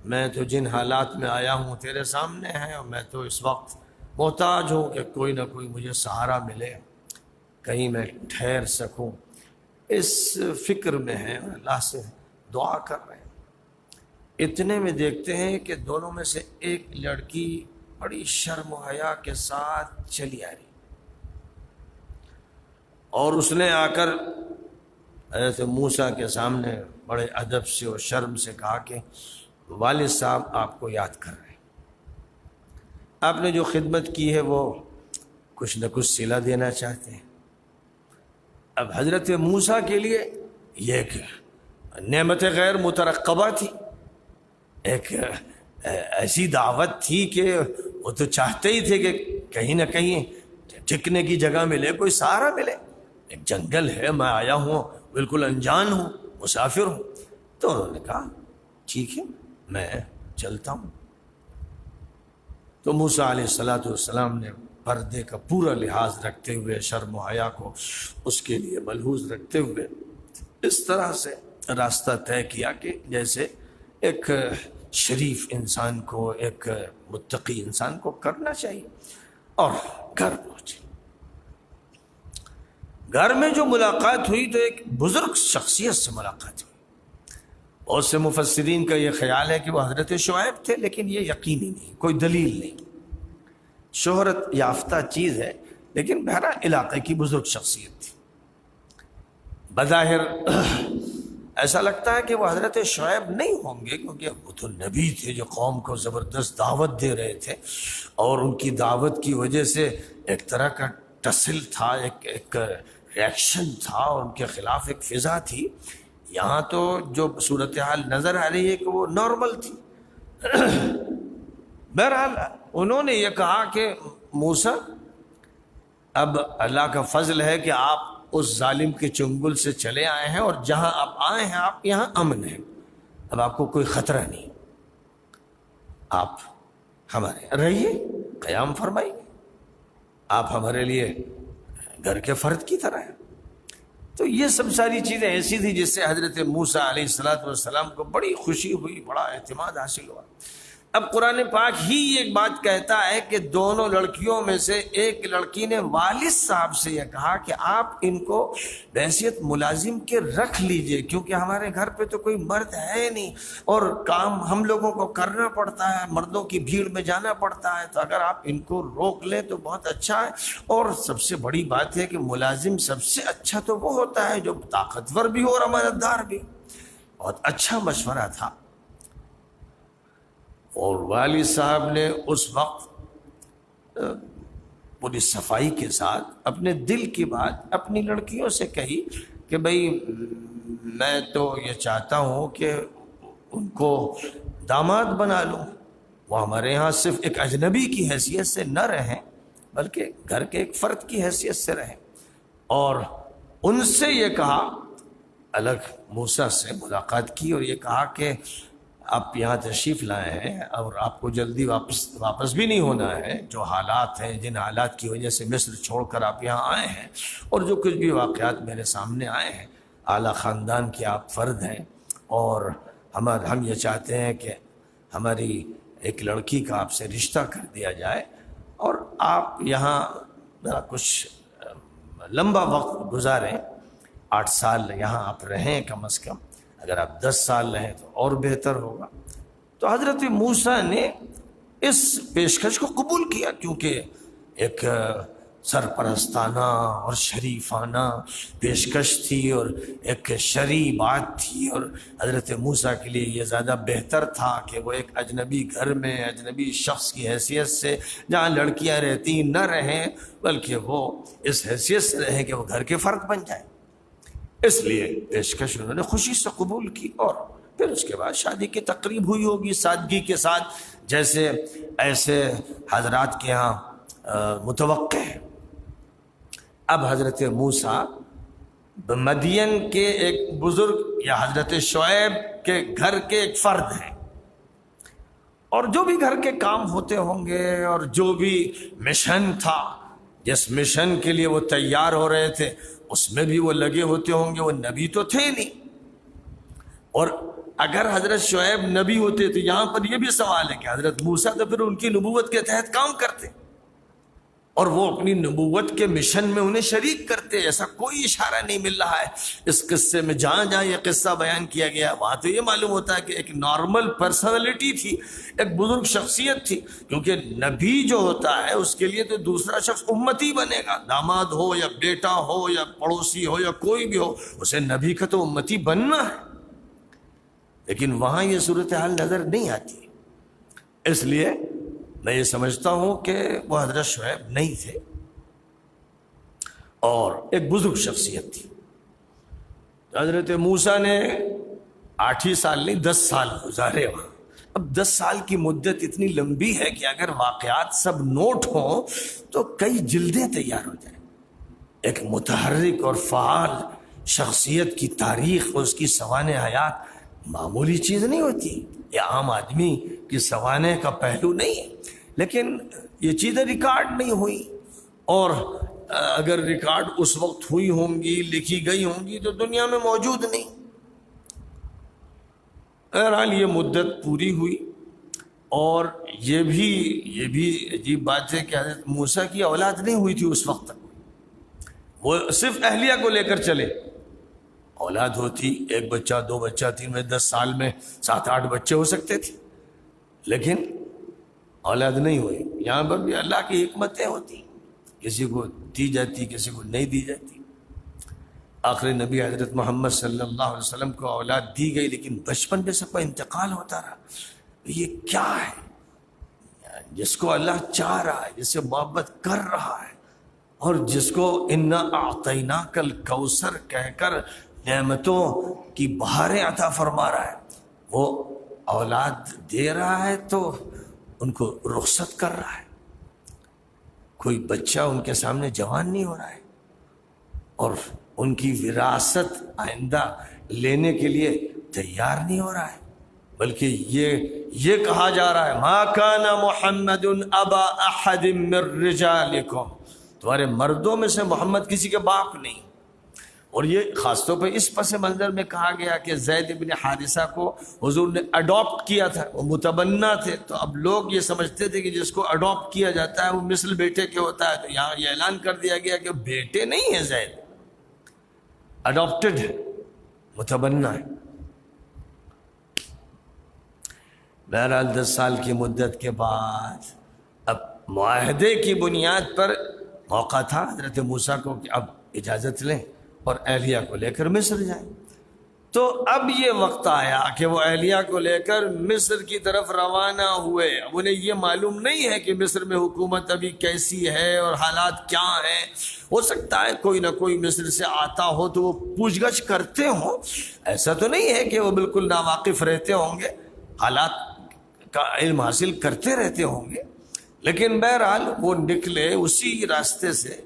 میں تو جن حالات میں آیا ہوں تیرے سامنے ہے، اور میں تو اس وقت محتاج ہوں کہ کوئی نہ کوئی مجھے سہارا ملے، کہیں میں ٹھہر سکوں، اس فکر میں ہے، اور اللہ سے دعا کر رہے ہیں۔ اتنے میں دیکھتے ہیں کہ دونوں میں سے ایک لڑکی بڑی شرم و حیا کے ساتھ چلی آ رہی، اور اس نے آ کر حضرت موسیٰ کے سامنے بڑے ادب سے اور شرم سے کہا کہ والد صاحب آپ کو یاد کر رہے ہیں، آپ نے جو خدمت کی ہے وہ کچھ نہ کچھ صلہ دینا چاہتے ہیں۔ اب حضرت موسیٰ کے لیے یہ ایک نعمت غیر مترقبہ تھی، ایک ایسی دعوت تھی کہ وہ تو چاہتے ہی تھے کہ کہیں نہ کہیں ٹھکنے کی جگہ ملے، کوئی سہارا ملے۔ ایک جنگل ہے، میں آیا ہوں، بالکل انجان ہوں، مسافر ہوں۔ تو انہوں نے کہا ٹھیک ہے میں چلتا ہوں۔ تو موسیٰ علیہ السلام نے پردے کا پورا لحاظ رکھتے ہوئے، شرم و حیا کو اس کے لیے ملحوظ رکھتے ہوئے اس طرح سے راستہ طے کیا کہ جیسے ایک شریف انسان کو، ایک متقی انسان کو کرنا چاہیے، اور گھر پہنچے۔ گھر میں جو ملاقات ہوئی تو ایک بزرگ شخصیت سے ملاقات ہوئی۔ بہت سے مفسرین کا یہ خیال ہے کہ وہ حضرت شعیب تھے، لیکن یہ یقینی نہیں، کوئی دلیل نہیں، شہرت یافتہ چیز ہے، لیکن بہرحال علاقے کی بزرگ شخصیت تھی۔ بظاہر ایسا لگتا ہے کہ وہ حضرت شعیب نہیں ہوں گے، کیونکہ وہ تو نبی تھے جو قوم کو زبردست دعوت دے رہے تھے، اور ان کی دعوت کی وجہ سے ایک طرح کا ٹسل تھا، ایک ریاکشن تھا، اور ان کے خلاف ایک فضا تھی۔ یہاں تو جو صورتحال نظر آ رہی ہے کہ وہ نارمل تھی۔ بہرحال انہوں نے یہ کہا کہ موسیٰ، اب اللہ کا فضل ہے کہ آپ اس ظالم کے چنگل سے چلے آئے ہیں، اور جہاں آپ آئے ہیں آپ یہاں امن ہیں، اب آپ کو کوئی خطرہ نہیں، آپ ہمارے رہیے، قیام فرمائیے، آپ ہمارے لیے گھر کے فرد کی طرح ہیں۔ تو یہ سب ساری چیزیں ایسی تھی جس سے حضرت موسیٰ علیہ السلام کو بڑی خوشی ہوئی، بڑا اعتماد حاصل ہوا۔ اب قرآن پاک ہی ایک بات کہتا ہے کہ دونوں لڑکیوں میں سے ایک لڑکی نے والد صاحب سے یہ کہا کہ آپ ان کو بحیثیت ملازم کے رکھ لیجئے، کیونکہ ہمارے گھر پہ تو کوئی مرد ہے نہیں اور کام ہم لوگوں کو کرنا پڑتا ہے، مردوں کی بھیڑ میں جانا پڑتا ہے، تو اگر آپ ان کو روک لیں تو بہت اچھا ہے۔ اور سب سے بڑی بات ہے کہ ملازم سب سے اچھا تو وہ ہوتا ہے جو طاقتور بھی ہو اور امانتدار بھی۔ بہت اچھا مشورہ تھا، اور والد صاحب نے اس وقت پوری صفائی کے ساتھ اپنے دل کی بات اپنی لڑکیوں سے کہی کہ بھئی میں تو یہ چاہتا ہوں کہ ان کو داماد بنا لوں، وہ ہمارے ہاں صرف ایک اجنبی کی حیثیت سے نہ رہیں بلکہ گھر کے ایک فرد کی حیثیت سے رہیں۔ اور ان سے یہ کہا، الگ موسیٰ سے ملاقات کی اور یہ کہا کہ آپ یہاں تشریف لائے ہیں اور آپ کو جلدی واپس بھی نہیں ہونا ہے، جو حالات ہیں، جن حالات کی وجہ سے مصر چھوڑ کر آپ یہاں آئے ہیں اور جو کچھ بھی واقعات میرے سامنے آئے ہیں، اعلیٰ خاندان کے آپ فرد ہیں، اور ہم یہ چاہتے ہیں کہ ہماری ایک لڑکی کا آپ سے رشتہ کر دیا جائے اور آپ یہاں ذرا کچھ لمبا وقت گزاریں، 8 سال یہاں آپ رہیں کم از کم، اگر آپ 10 سال رہیں تو اور بہتر ہوگا۔ تو حضرت موسیٰ نے اس پیشکش کو قبول کیا، کیونکہ ایک سرپرستانہ اور شریفانہ پیشکش تھی اور ایک شرعی بات تھی، اور حضرت موسیٰ کے لیے یہ زیادہ بہتر تھا کہ وہ ایک اجنبی گھر میں اجنبی شخص کی حیثیت سے جہاں لڑکیاں رہتی نہ رہیں، بلکہ وہ اس حیثیت سے رہیں کہ وہ گھر کے فرد بن جائیں۔ اس لیے پیشکش انہوں نے خوشی سے قبول کی، اور پھر اس کے بعد شادی کی تقریب ہوئی ہوگی سادگی کے ساتھ، جیسے ایسے حضرات کے ہاں متوقع ہے۔ اب حضرت موسیٰ مدین کے ایک بزرگ یا حضرت شعیب کے گھر کے ایک فرد ہیں، اور جو بھی گھر کے کام ہوتے ہوں گے اور جو بھی مشن تھا، جس مشن کے لیے وہ تیار ہو رہے تھے، اس میں بھی وہ لگے ہوتے ہوں گے۔ وہ نبی تو تھے نہیں، اور اگر حضرت شعیب نبی ہوتے تو یہاں پر یہ بھی سوال ہے کہ حضرت موسیٰ تو پھر ان کی نبوت کے تحت کام کرتے اور وہ اپنی نبوت کے مشن میں انہیں شریک کرتے۔ ایسا کوئی اشارہ نہیں مل رہا ہے اس قصے میں۔ جہاں جہاں یہ قصہ بیان کیا گیا وہاں تو یہ معلوم ہوتا ہے کہ ایک نارمل پرسنالٹی تھی، ایک بزرگ شخصیت تھی، کیونکہ نبی جو ہوتا ہے اس کے لیے تو دوسرا شخص امتی بنے گا، داماد ہو یا بیٹا ہو یا پڑوسی ہو یا کوئی بھی ہو، اسے نبی کا تو امتی بننا ہے۔ لیکن وہاں یہ صورتحال نظر نہیں آتی، اس لیے میں یہ سمجھتا ہوں کہ وہ حضرت شعیب نہیں تھے اور ایک بزرگ شخصیت تھی۔ حضرت موسیٰ نے 8 ہی سال نہیں 10 سال گزارے وہاں۔ اب 10 سال کی مدت اتنی لمبی ہے کہ اگر واقعات سب نوٹ ہوں تو کئی جلدیں تیار ہو جائیں۔ ایک متحرک اور فعال شخصیت کی تاریخ، اس کی سوانح حیات معمولی چیز نہیں ہوتی، یہ عام آدمی کی سوانح کا پہلو نہیں ہے، لیکن یہ چیزیں ریکارڈ نہیں ہوئی، اور اگر ریکارڈ اس وقت ہوئی ہوں گی، لکھی گئی ہوں گی تو دنیا میں موجود نہیں۔ بہرحال یہ مدت پوری ہوئی، اور یہ بھی عجیب بات ہے کہ حضرت موسیٰ کی اولاد نہیں ہوئی تھی اس وقت تک، وہ صرف اہلیہ کو لے کر چلے۔ اولاد ہوتی 1 بچہ 2 بچہ 3 میں 10 سال میں 7-8 بچے ہو سکتے تھے، لیکن اولاد نہیں ہوئی۔ یہاں پر بھی اللہ کی حکمتیں ہوتی، کسی کو دی جاتی کسی کو نہیں دی جاتی۔ آخری نبی حضرت محمد صلی اللہ علیہ وسلم کو اولاد دی گئی، لیکن بچپن میں سب کا انتقال ہوتا رہا۔ یہ کیا ہے؟ جس کو اللہ چاہ رہا ہے، جس سے محبت کر رہا ہے، اور جس کو انا اعطیناک الکوثر کہہ کر نعمتوں کی بہاریں عطا فرما رہا ہے، وہ اولاد دے رہا ہے تو ان کو رخصت کر رہا ہے۔ کوئی بچہ ان کے سامنے جوان نہیں ہو رہا ہے، اور ان کی وراثت آئندہ لینے کے لیے تیار نہیں ہو رہا ہے، بلکہ یہ کہا جا رہا ہے ما کان محمد ابا احد من رجالکم، تمہارے مردوں میں سے محمد کسی کے باپ نہیں، اور یہ خاص طور پہ اس پس منظر میں کہا گیا کہ زید بن حارثہ کو حضور نے اڈاپٹ کیا تھا، وہ متبنہ تھے، تو اب لوگ یہ سمجھتے تھے کہ جس کو اڈاپٹ کیا جاتا ہے وہ مثل بیٹے کے ہوتا ہے، تو یہاں یہ اعلان کر دیا گیا کہ بیٹے نہیں ہیں، زید اڈاپٹڈ ہے، متبنہ ہے۔ بہرحال 10 سال کی مدت کے بعد اب معاہدے کی بنیاد پر موقع تھا حضرت موسیٰ کو کہ اب اجازت لیں اور اہلیہ کو لے کر مصر جائیں۔ تو اب یہ وقت آیا کہ وہ اہلیہ کو لے کر مصر کی طرف روانہ ہوئے۔ اب انہیں یہ معلوم نہیں ہے کہ مصر میں حکومت ابھی کیسی ہے اور حالات کیا ہیں، ہو سکتا ہے کوئی نہ کوئی مصر سے آتا ہو تو وہ پوچھ گچھ کرتے ہوں، ایسا تو نہیں ہے کہ وہ بالکل ناواقف رہتے ہوں گے، حالات کا علم حاصل کرتے رہتے ہوں گے۔ لیکن بہرحال وہ نکلے اسی راستے سے،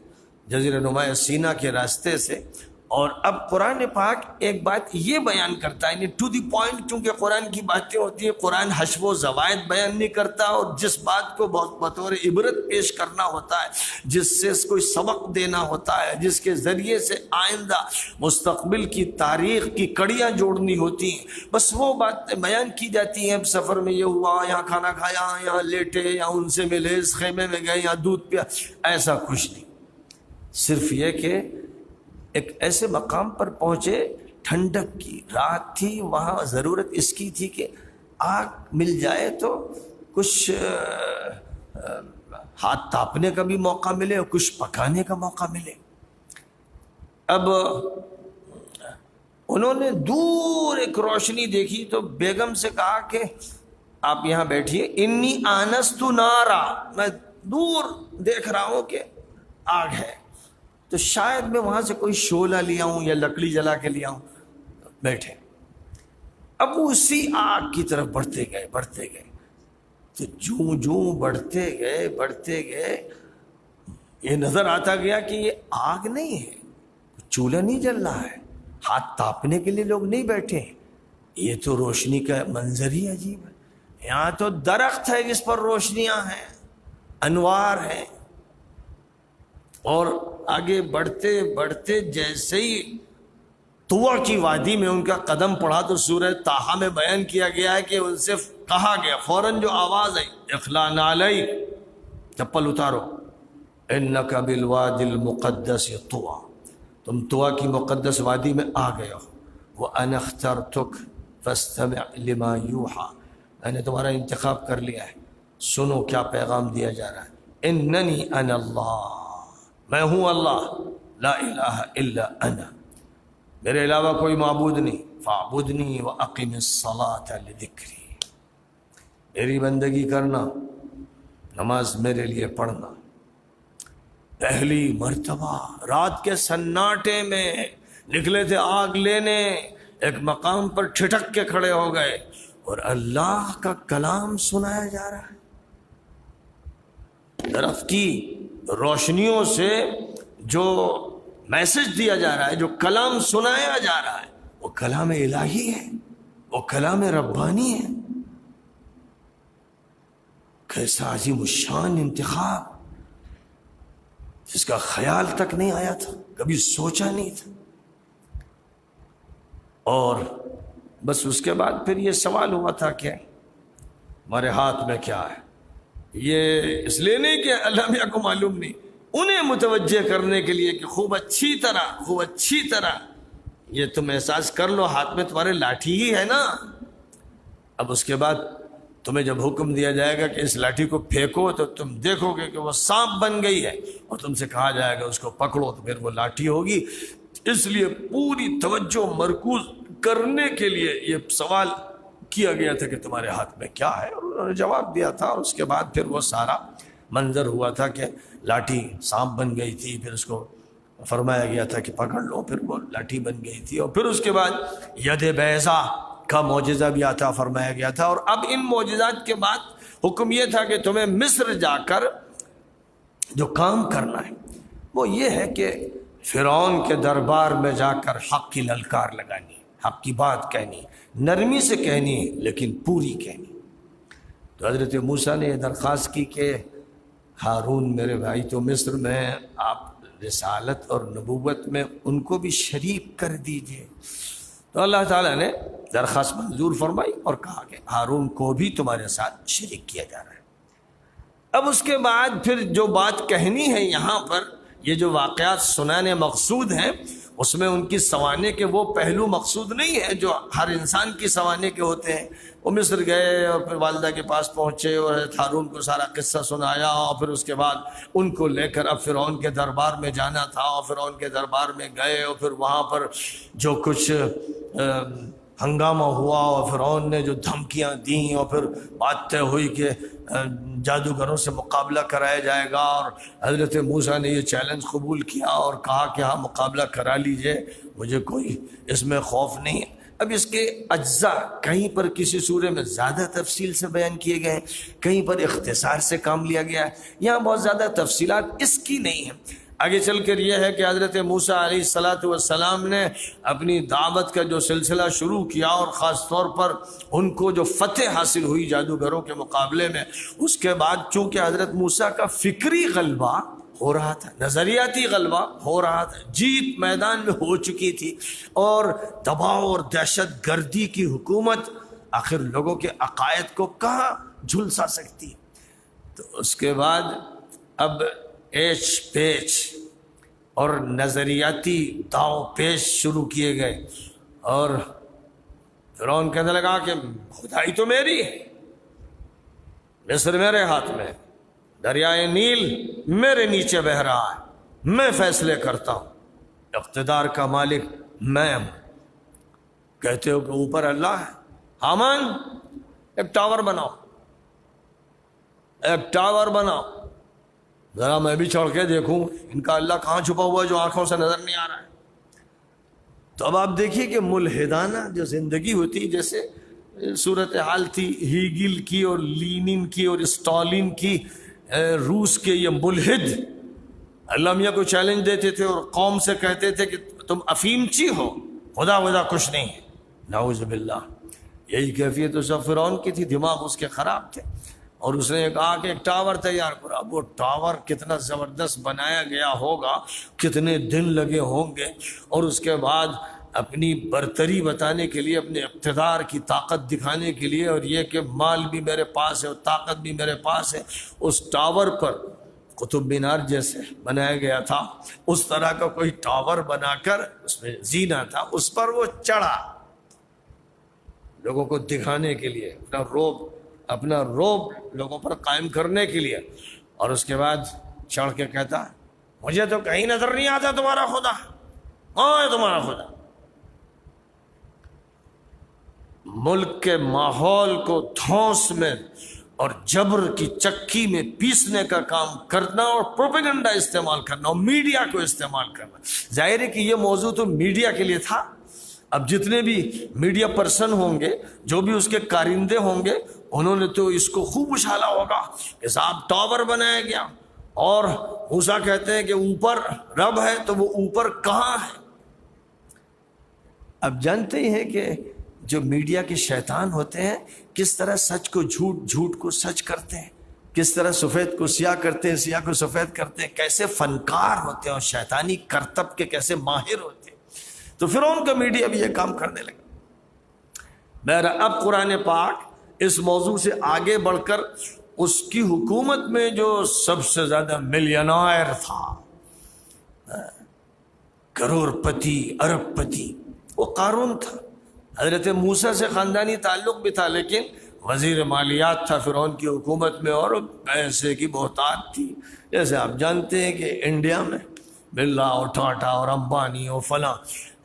جزیرہ نما سینا کے راستے سے۔ اور اب قرآن پاک ایک بات یہ بیان کرتا ہے، یعنی ٹو دی پوائنٹ، کیونکہ قرآن کی باتیں ہوتی ہیں، قرآن حشو و زوائد بیان نہیں کرتا، اور جس بات کو بطور عبرت پیش کرنا ہوتا ہے، جس سے کوئی سبق دینا ہوتا ہے، جس کے ذریعے سے آئندہ مستقبل کی تاریخ کی کڑیاں جوڑنی ہوتی ہیں، بس وہ باتیں بیان کی جاتی ہیں۔ اب سفر میں یہ ہوا، یہاں کھانا کھایا، یہاں لیٹے، یہاں ان سے ملے، اس خیمے میں گئے، یہاں دودھ پیا، ایسا کچھ نہیں، صرف یہ کہ ایک ایسے مقام پر پہنچے، ٹھنڈک کی رات تھی، وہاں ضرورت اس کی تھی کہ آگ مل جائے تو کچھ ہاتھ تاپنے کا بھی موقع ملے اور کچھ پکانے کا موقع ملے۔ اب انہوں نے دور ایک روشنی دیکھی تو بیگم سے کہا کہ آپ یہاں بیٹھیے، انی آنست نارا، میں دور دیکھ رہا ہوں کہ آگ ہے، تو شاید میں وہاں سے کوئی شعلہ لیا ہوں یا لکڑی جلا کے لیا ہوں، بیٹھے۔ اب اسی آگ کی طرف بڑھتے گئے، تو جوں بڑھتے گئے یہ نظر آتا گیا کہ یہ آگ نہیں ہے، چولہا نہیں جل رہا ہے، ہاتھ تاپنے کے لیے لوگ نہیں بیٹھے، یہ تو روشنی کا منظر ہی عجیب ہے۔ یہاں تو درخت ہے جس پر روشنیاں ہیں، انوار ہیں۔ اور آگے بڑھتے جیسے ہی طوع کی وادی میں ان کا قدم پڑا تو سورہ طٰہٰ میں بیان کیا گیا ہے کہ ان سے کہا گیا، فوراً جو آواز آئی، اخلا نعلیک، چپل اتارو، انک بالوادی المقدس طویٰ، تم طویٰ کی مقدس وادی میں آ گئے ہو، وانا اخترتک فاستمع لما یوحیٰ، میں نے تمہارا انتخاب کر لیا ہے، سنو کیا پیغام دیا جا رہا ہے، اننی انا اللہ، میں ہوں اللہ، لا الہ الا انا، میرے علاوہ کوئی معبود نہیں، فاعبدنی واقم الصلاۃ لذکری، میری بندگی کرنا، نماز میرے لیے پڑھنا۔ پہلی مرتبہ رات کے سناٹے میں نکلے تھے آگ لینے، ایک مقام پر ٹھٹک کے کھڑے ہو گئے اور اللہ کا کلام سنایا جا رہا ہے، درخت کی روشنیوں سے جو میسج دیا جا رہا ہے، جو کلام سنایا جا رہا ہے، وہ کلام الہی ہے، وہ کلام ربانی ہے۔ کیسا عظیم الشان انتخاب، جس کا خیال تک نہیں آیا تھا، کبھی سوچا نہیں تھا۔ اور بس اس کے بعد پھر یہ سوال ہوا تھا کہ ہمارے ہاتھ میں کیا ہے، یہ اس لیے نہیں کہ اللہ میاں کو معلوم نہیں، انہیں متوجہ کرنے کے لیے کہ خوب اچھی طرح یہ تم احساس کر لو، ہاتھ میں تمہارے لاٹھی ہی ہے نا۔ اب اس کے بعد تمہیں جب حکم دیا جائے گا کہ اس لاٹھی کو پھینکو تو تم دیکھو گے کہ وہ سانپ بن گئی ہے، اور تم سے کہا جائے گا اس کو پکڑو تو پھر وہ لاٹھی ہوگی۔ اس لیے پوری توجہ مرکوز کرنے کے لیے یہ سوال کیا گیا تھا کہ تمہارے ہاتھ میں کیا ہے، اور انہوں نے جواب دیا تھا، اور اس کے بعد پھر وہ سارا منظر ہوا تھا کہ لاٹھی سانپ بن گئی تھی، پھر اس کو فرمایا گیا تھا کہ پکڑ لو، پھر وہ لاٹھی بن گئی تھی، اور پھر اس کے بعد ید بیضا کا معجزہ بھی عطا فرمایا گیا تھا۔ اور اب ان معجزات کے بعد حکم یہ تھا کہ تمہیں مصر جا کر جو کام کرنا ہے وہ یہ ہے کہ فرعون کے دربار میں جا کر حق کی للکار لگانی، حق کی بات کہنی، نرمی سے کہنی لیکن پوری کہنی۔ تو حضرت موسیٰ نے یہ درخواست کی کہ ہارون میرے بھائی تو مصر میں، آپ رسالت اور نبوت میں ان کو بھی شریک کر دیجئے۔ تو اللہ تعالیٰ نے درخواست منظور فرمائی اور کہا کہ ہارون کو بھی تمہارے ساتھ شریک کیا جا رہا ہے۔ اب اس کے بعد پھر جو بات کہنی ہے یہاں پر، یہ جو واقعات سنانے مقصود ہیں، اس میں ان کی سنوانے کے وہ پہلو مقصود نہیں ہے جو ہر انسان کی سنوانے کے ہوتے ہیں۔ وہ مصر گئے اور پھر والدہ کے پاس پہنچے اور ہارون کو سارا قصہ سنایا، اور پھر اس کے بعد ان کو لے کر اب فرعون کے دربار میں جانا تھا، اور فرعون کے دربار میں گئے اور پھر وہاں پر جو کچھ ہنگامہ ہوا اور فرعون نے جو دھمکیاں دیں اور پھر بات طے ہوئی کہ جادوگروں سے مقابلہ کرایا جائے گا، اور حضرت موسیٰ نے یہ چیلنج قبول کیا اور کہا کہ ہاں مقابلہ کرا لیجئے، مجھے کوئی اس میں خوف نہیں ہے۔ اب اس کے اجزاء کہیں پر کسی سورے میں زیادہ تفصیل سے بیان کیے گئے ہیں، کہیں پر اختصار سے کام لیا گیا ہے، یہاں بہت زیادہ تفصیلات اس کی نہیں ہیں۔ آگے چل کر یہ ہے کہ حضرت موسیٰ علیہ السلام نے اپنی دعوت کا جو سلسلہ شروع کیا، اور خاص طور پر ان کو جو فتح حاصل ہوئی جادوگروں کے مقابلے میں، اس کے بعد چونکہ حضرت موسیٰ کا فکری غلبہ ہو رہا تھا، نظریاتی غلبہ ہو رہا تھا، جیت میدان میں ہو چکی تھی، اور دباؤ اور دہشت گردی کی حکومت آخر لوگوں کے عقائد کو کہاں جھلسا سکتی۔ تو اس کے بعد اب ایچ پیچ اور نظریاتی داؤ پیش شروع کیے گئے، اور فرعون کہنے لگا کہ خدائی تو میری ہے، مصر میرے ہاتھ میں، دریائے نیل میرے نیچے بہہ رہا ہے، میں فیصلے کرتا ہوں، اقتدار کا مالک میں ہوں۔ کہتے ہو کہ اوپر اللہ ہے، حامان ایک ٹاور بناؤ، ایک ٹاور بناؤ، ذرا میں بھی چڑھ کے دیکھوں ان کا اللہ کہاں چھپا ہوا ہے جو آنکھوں سے نظر نہیں آ رہا ہے۔ تو اب آپ دیکھیے کہ ملحدانہ جو زندگی ہوتی، جیسے صورتحال تھی ہیگل کی اور لینن کی اور اسٹالن کی، روس کے یہ ملحد اللہ میاں کو چیلنج دیتے تھے اور قوم سے کہتے تھے کہ تم افیمچی ہو، خدا ودا کچھ نہیں ہے، نعوذ باللہ۔ یہی کیفیت تو سب فرعون کی تھی، دماغ اس کے خراب تھے، اور اس نے کہا کہ ایک ٹاور تیار کرو۔ اب وہ ٹاور کتنا زبردست بنایا گیا ہوگا، کتنے دن لگے ہوں گے، اور اس کے بعد اپنی برتری بتانے کے لیے، اپنے اقتدار کی طاقت دکھانے کے لیے، اور یہ کہ مال بھی میرے پاس ہے اور طاقت بھی میرے پاس ہے، اس ٹاور پر قطب مینار جیسے بنایا گیا تھا اس طرح کا کوئی ٹاور بنا کر اس میں زینہ تھا، اس پر وہ چڑھا لوگوں کو دکھانے کے لیے، اپنا روب لوگوں پر قائم کرنے کے لیے، اور اس کے بعد چڑھ کے کہتا مجھے تو کہیں نظر نہیں آتا تمہارا خدا، کہاں ہے تمہارا خدا؟ ملک کے ماحول کو دھونس میں اور جبر کی چکی میں پیسنے کا کام کرنا، اور پروپیگنڈا استعمال کرنا، اور میڈیا کو استعمال کرنا۔ ظاہر ہے کہ یہ موضوع تو میڈیا کے لیے تھا۔ اب جتنے بھی میڈیا پرسن ہوں گے، جو بھی اس کے کارندے ہوں گے، انہوں نے تو اس کو خوب اچھالا ہوگا کہ صاحب ٹاور بنایا گیا، اور موسیٰ کہتے ہیں کہ اوپر رب ہے، تو وہ اوپر کہاں ہے؟ اب جانتے ہی ہیں کہ جو میڈیا کے شیطان ہوتے ہیں کس طرح سچ کو جھوٹ، جھوٹ کو سچ کرتے ہیں، کس طرح سفید کو سیاہ کرتے ہیں، سیاہ کو سفید کرتے ہیں، کیسے فنکار ہوتے ہیں اور شیطانی کرتب کے کیسے ماہر ہوتے ہیں۔ تو فرعون کا میڈیا بھی یہ کام کرنے لگا۔ بہرحال اب قرآن پاک اس موضوع سے آگے بڑھ کر اس کی حکومت میں جو سب سے زیادہ ملینائر تھا، کروڑ پتی، ارب پتی، وہ قارون تھا۔ حضرت موسیٰ سے خاندانی تعلق بھی تھا، لیکن وزیر مالیات تھا فرعون کی حکومت میں، اور پیسے کی بہتات تھی۔ جیسے آپ جانتے ہیں کہ انڈیا میں برلا اور ٹاٹا اور امبانی اور فلاں،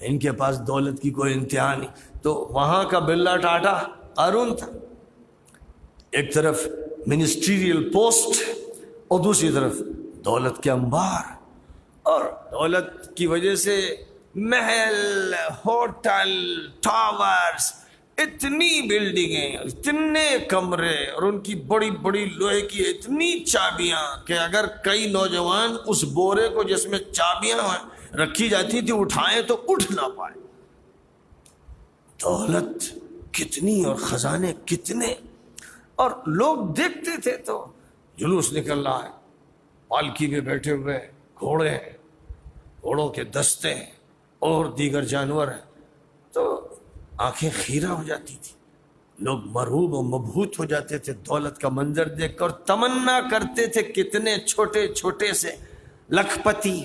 ان کے پاس دولت کی کوئی انتہا نہیں، تو وہاں کا برلا ٹاٹا قارون تھا۔ ایک طرف منسٹریل پوسٹ اور دوسری طرف دولت کے انبار، اور دولت کی وجہ سے محل، ہوٹل، ٹاورز، اتنی بلڈنگیں، اتنے کمرے، اور ان کی بڑی بڑی لوہے کی اتنی چابیاں کہ اگر کئی نوجوان اس بورے کو جس میں چابیاں رکھی جاتی تھی اٹھائیں تو اٹھ نہ پائے۔ دولت کتنی اور خزانے کتنے، اور لوگ دیکھتے تھے تو جلوس نکل رہا ہے، پالکی میں بیٹھے ہوئے گھوڑے، گھوڑوں کے دستے ہیں اور دیگر جانور ہیں، تو آنکھیں خیرہ ہو جاتی تھی، لوگ مرعوب و مبہوت ہو جاتے تھے دولت کا منظر دیکھ کر، تمنا کرتے تھے کتنے چھوٹے چھوٹے سے لکھ پتی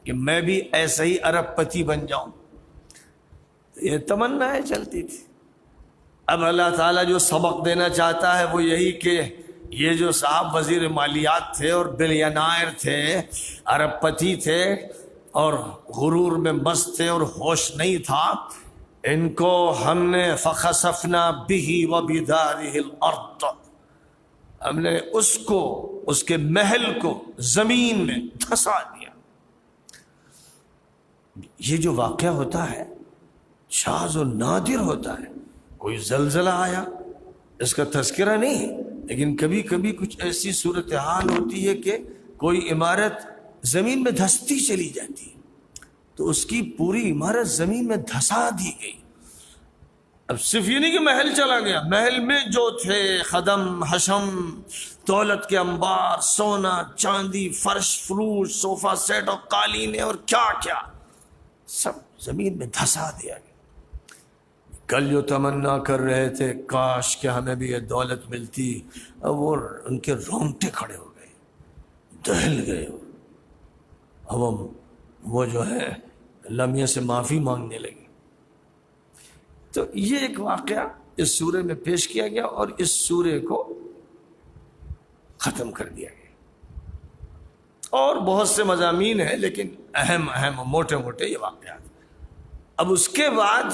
کہ میں بھی ایسا ہی ارب پتی بن جاؤں، یہ تمنائیں چلتی تھی۔ اب اللہ تعالیٰ جو سبق دینا چاہتا ہے وہ یہی کہ یہ جو صاحب وزیر مالیات تھے اور بلیانائر تھے، ارب پتی تھے اور غرور میں مست تھے اور ہوش نہیں تھا، ان کو ہم نے فخسفنا به وبداره الارض، ہم نے اس کو، اس کے محل کو زمین میں دھسا دیا۔ یہ جو واقعہ ہوتا ہے شاذ و نادر ہوتا ہے، کوئی زلزلہ آیا اس کا تذکرہ نہیں ہے، لیکن کبھی کبھی کچھ ایسی صورتحال ہوتی ہے کہ کوئی عمارت زمین میں دھستی چلی جاتی ہے، تو اس کی پوری عمارت زمین میں دھسا دی گئی۔ اب صرف یہ نہیں کہ محل چلا گیا، محل میں جو تھے خدم حشم، دولت کے انبار، سونا چاندی، فرش فروش، صوفہ سیٹ اور قالینیں اور کیا کیا، سب زمین میں دھسا دیا گیا۔ کل جو تمنا کر رہے تھے کاش کہ ہمیں بھی یہ دولت ملتی، اب وہ ان کے رونگٹے کھڑے ہو گئے، دہل گئے، اب وہ جو ہے لمحے سے معافی مانگنے لگے۔ تو یہ ایک واقعہ اس سورے میں پیش کیا گیا اور اس سورے کو ختم کر دیا گیا، اور بہت سے مضامین ہیں لیکن اہم موٹے موٹے یہ واقعات۔ اب اس کے بعد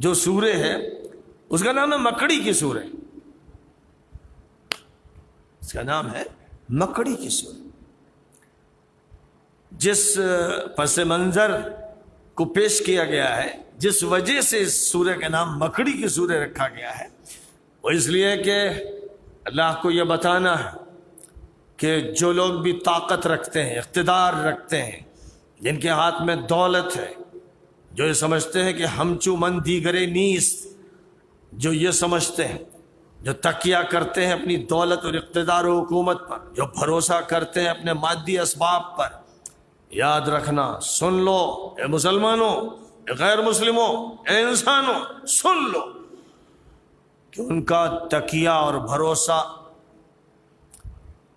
جو سورے ہے اس کا نام ہے مکڑی کی سورے، اس کا نام ہے مکڑی کی سورے۔ جس پس منظر کو پیش کیا گیا ہے، جس وجہ سے اس سورے کا نام مکڑی کی سورے رکھا گیا ہے، وہ اس لیے کہ اللہ کو یہ بتانا ہے کہ جو لوگ بھی طاقت رکھتے ہیں، اقتدار رکھتے ہیں، جن کے ہاتھ میں دولت ہے، جو یہ سمجھتے ہیں کہ ہم چو من دیگرے نیست، جو یہ سمجھتے ہیں، جو تکیہ کرتے ہیں اپنی دولت اور اقتدار و حکومت پر، جو بھروسہ کرتے ہیں اپنے مادی اسباب پر، یاد رکھنا، سن لو اے مسلمانوں، اے غیر مسلموں، اے انسانوں، سن لو کہ ان کا تکیہ اور بھروسہ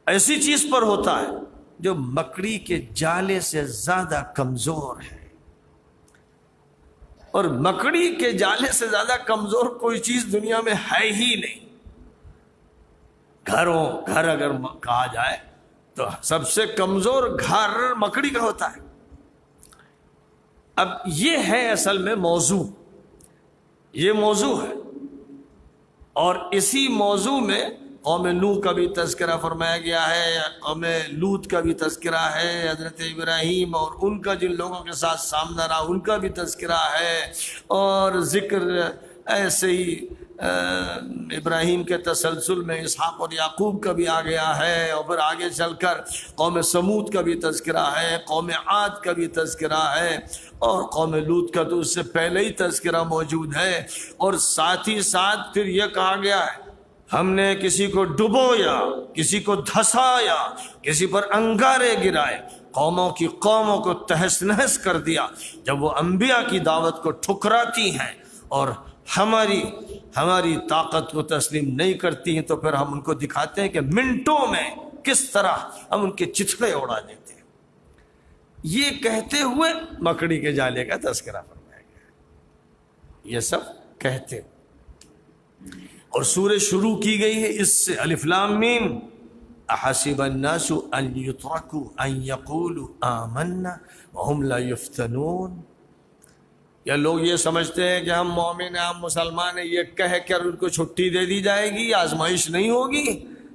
ایسی چیز پر ہوتا ہے جو مکڑی کے جالے سے زیادہ کمزور ہے، اور مکڑی کے جالے سے زیادہ کمزور کوئی چیز دنیا میں ہے ہی نہیں۔ گھر اگر کہا جائے تو سب سے کمزور گھر مکڑی کا ہوتا ہے۔ اب یہ ہے اصل میں موضوع، یہ موضوع ہے، اور اسی موضوع میں قوم نوح کا بھی تذکرہ فرمایا گیا ہے، قوم لوط کا بھی تذکرہ ہے، حضرت ابراہیم اور ان کا جن لوگوں کے ساتھ سامنا رہا ان کا بھی تذکرہ ہے، اور ذکر ایسے ہی ابراہیم کے تسلسل میں اسحاق اور یعقوب کا بھی آ گیا ہے، اور پھر آگے چل کر قوم سمود کا بھی تذکرہ ہے، قوم عاد کا بھی تذکرہ ہے، اور قوم لوط کا تو اس سے پہلے ہی تذکرہ موجود ہے، اور ساتھ ہی ساتھ پھر یہ کہا گیا ہے ہم نے کسی کو ڈبویا، کسی کو دھسایا، کسی پر انگارے گرائے، قوموں کو تہس نہس کر دیا جب وہ انبیاء کی دعوت کو ٹھکراتی ہیں اور ہماری طاقت کو تسلیم نہیں کرتی ہیں، تو پھر ہم ان کو دکھاتے ہیں کہ منٹوں میں کس طرح ہم ان کے چتھڑے اڑا دیتے ہیں۔ یہ کہتے ہوئے مکڑی کے جالے کا تذکرہ فرمایا گیا، یہ سب کہتے ہوئے، اور سورہ شروع کی گئی ہے اس سے، الف لام میم، احسب الناس ان يتركوا ان يقولوا آمنا وهم لا يفتنون، یا لوگ یہ سمجھتے ہیں کہ ہم مومن ہیں، ہم مسلمان ہیں، یہ کہہ کر ان کو چھٹی دے دی جائے گی، آزمائش نہیں ہوگی۔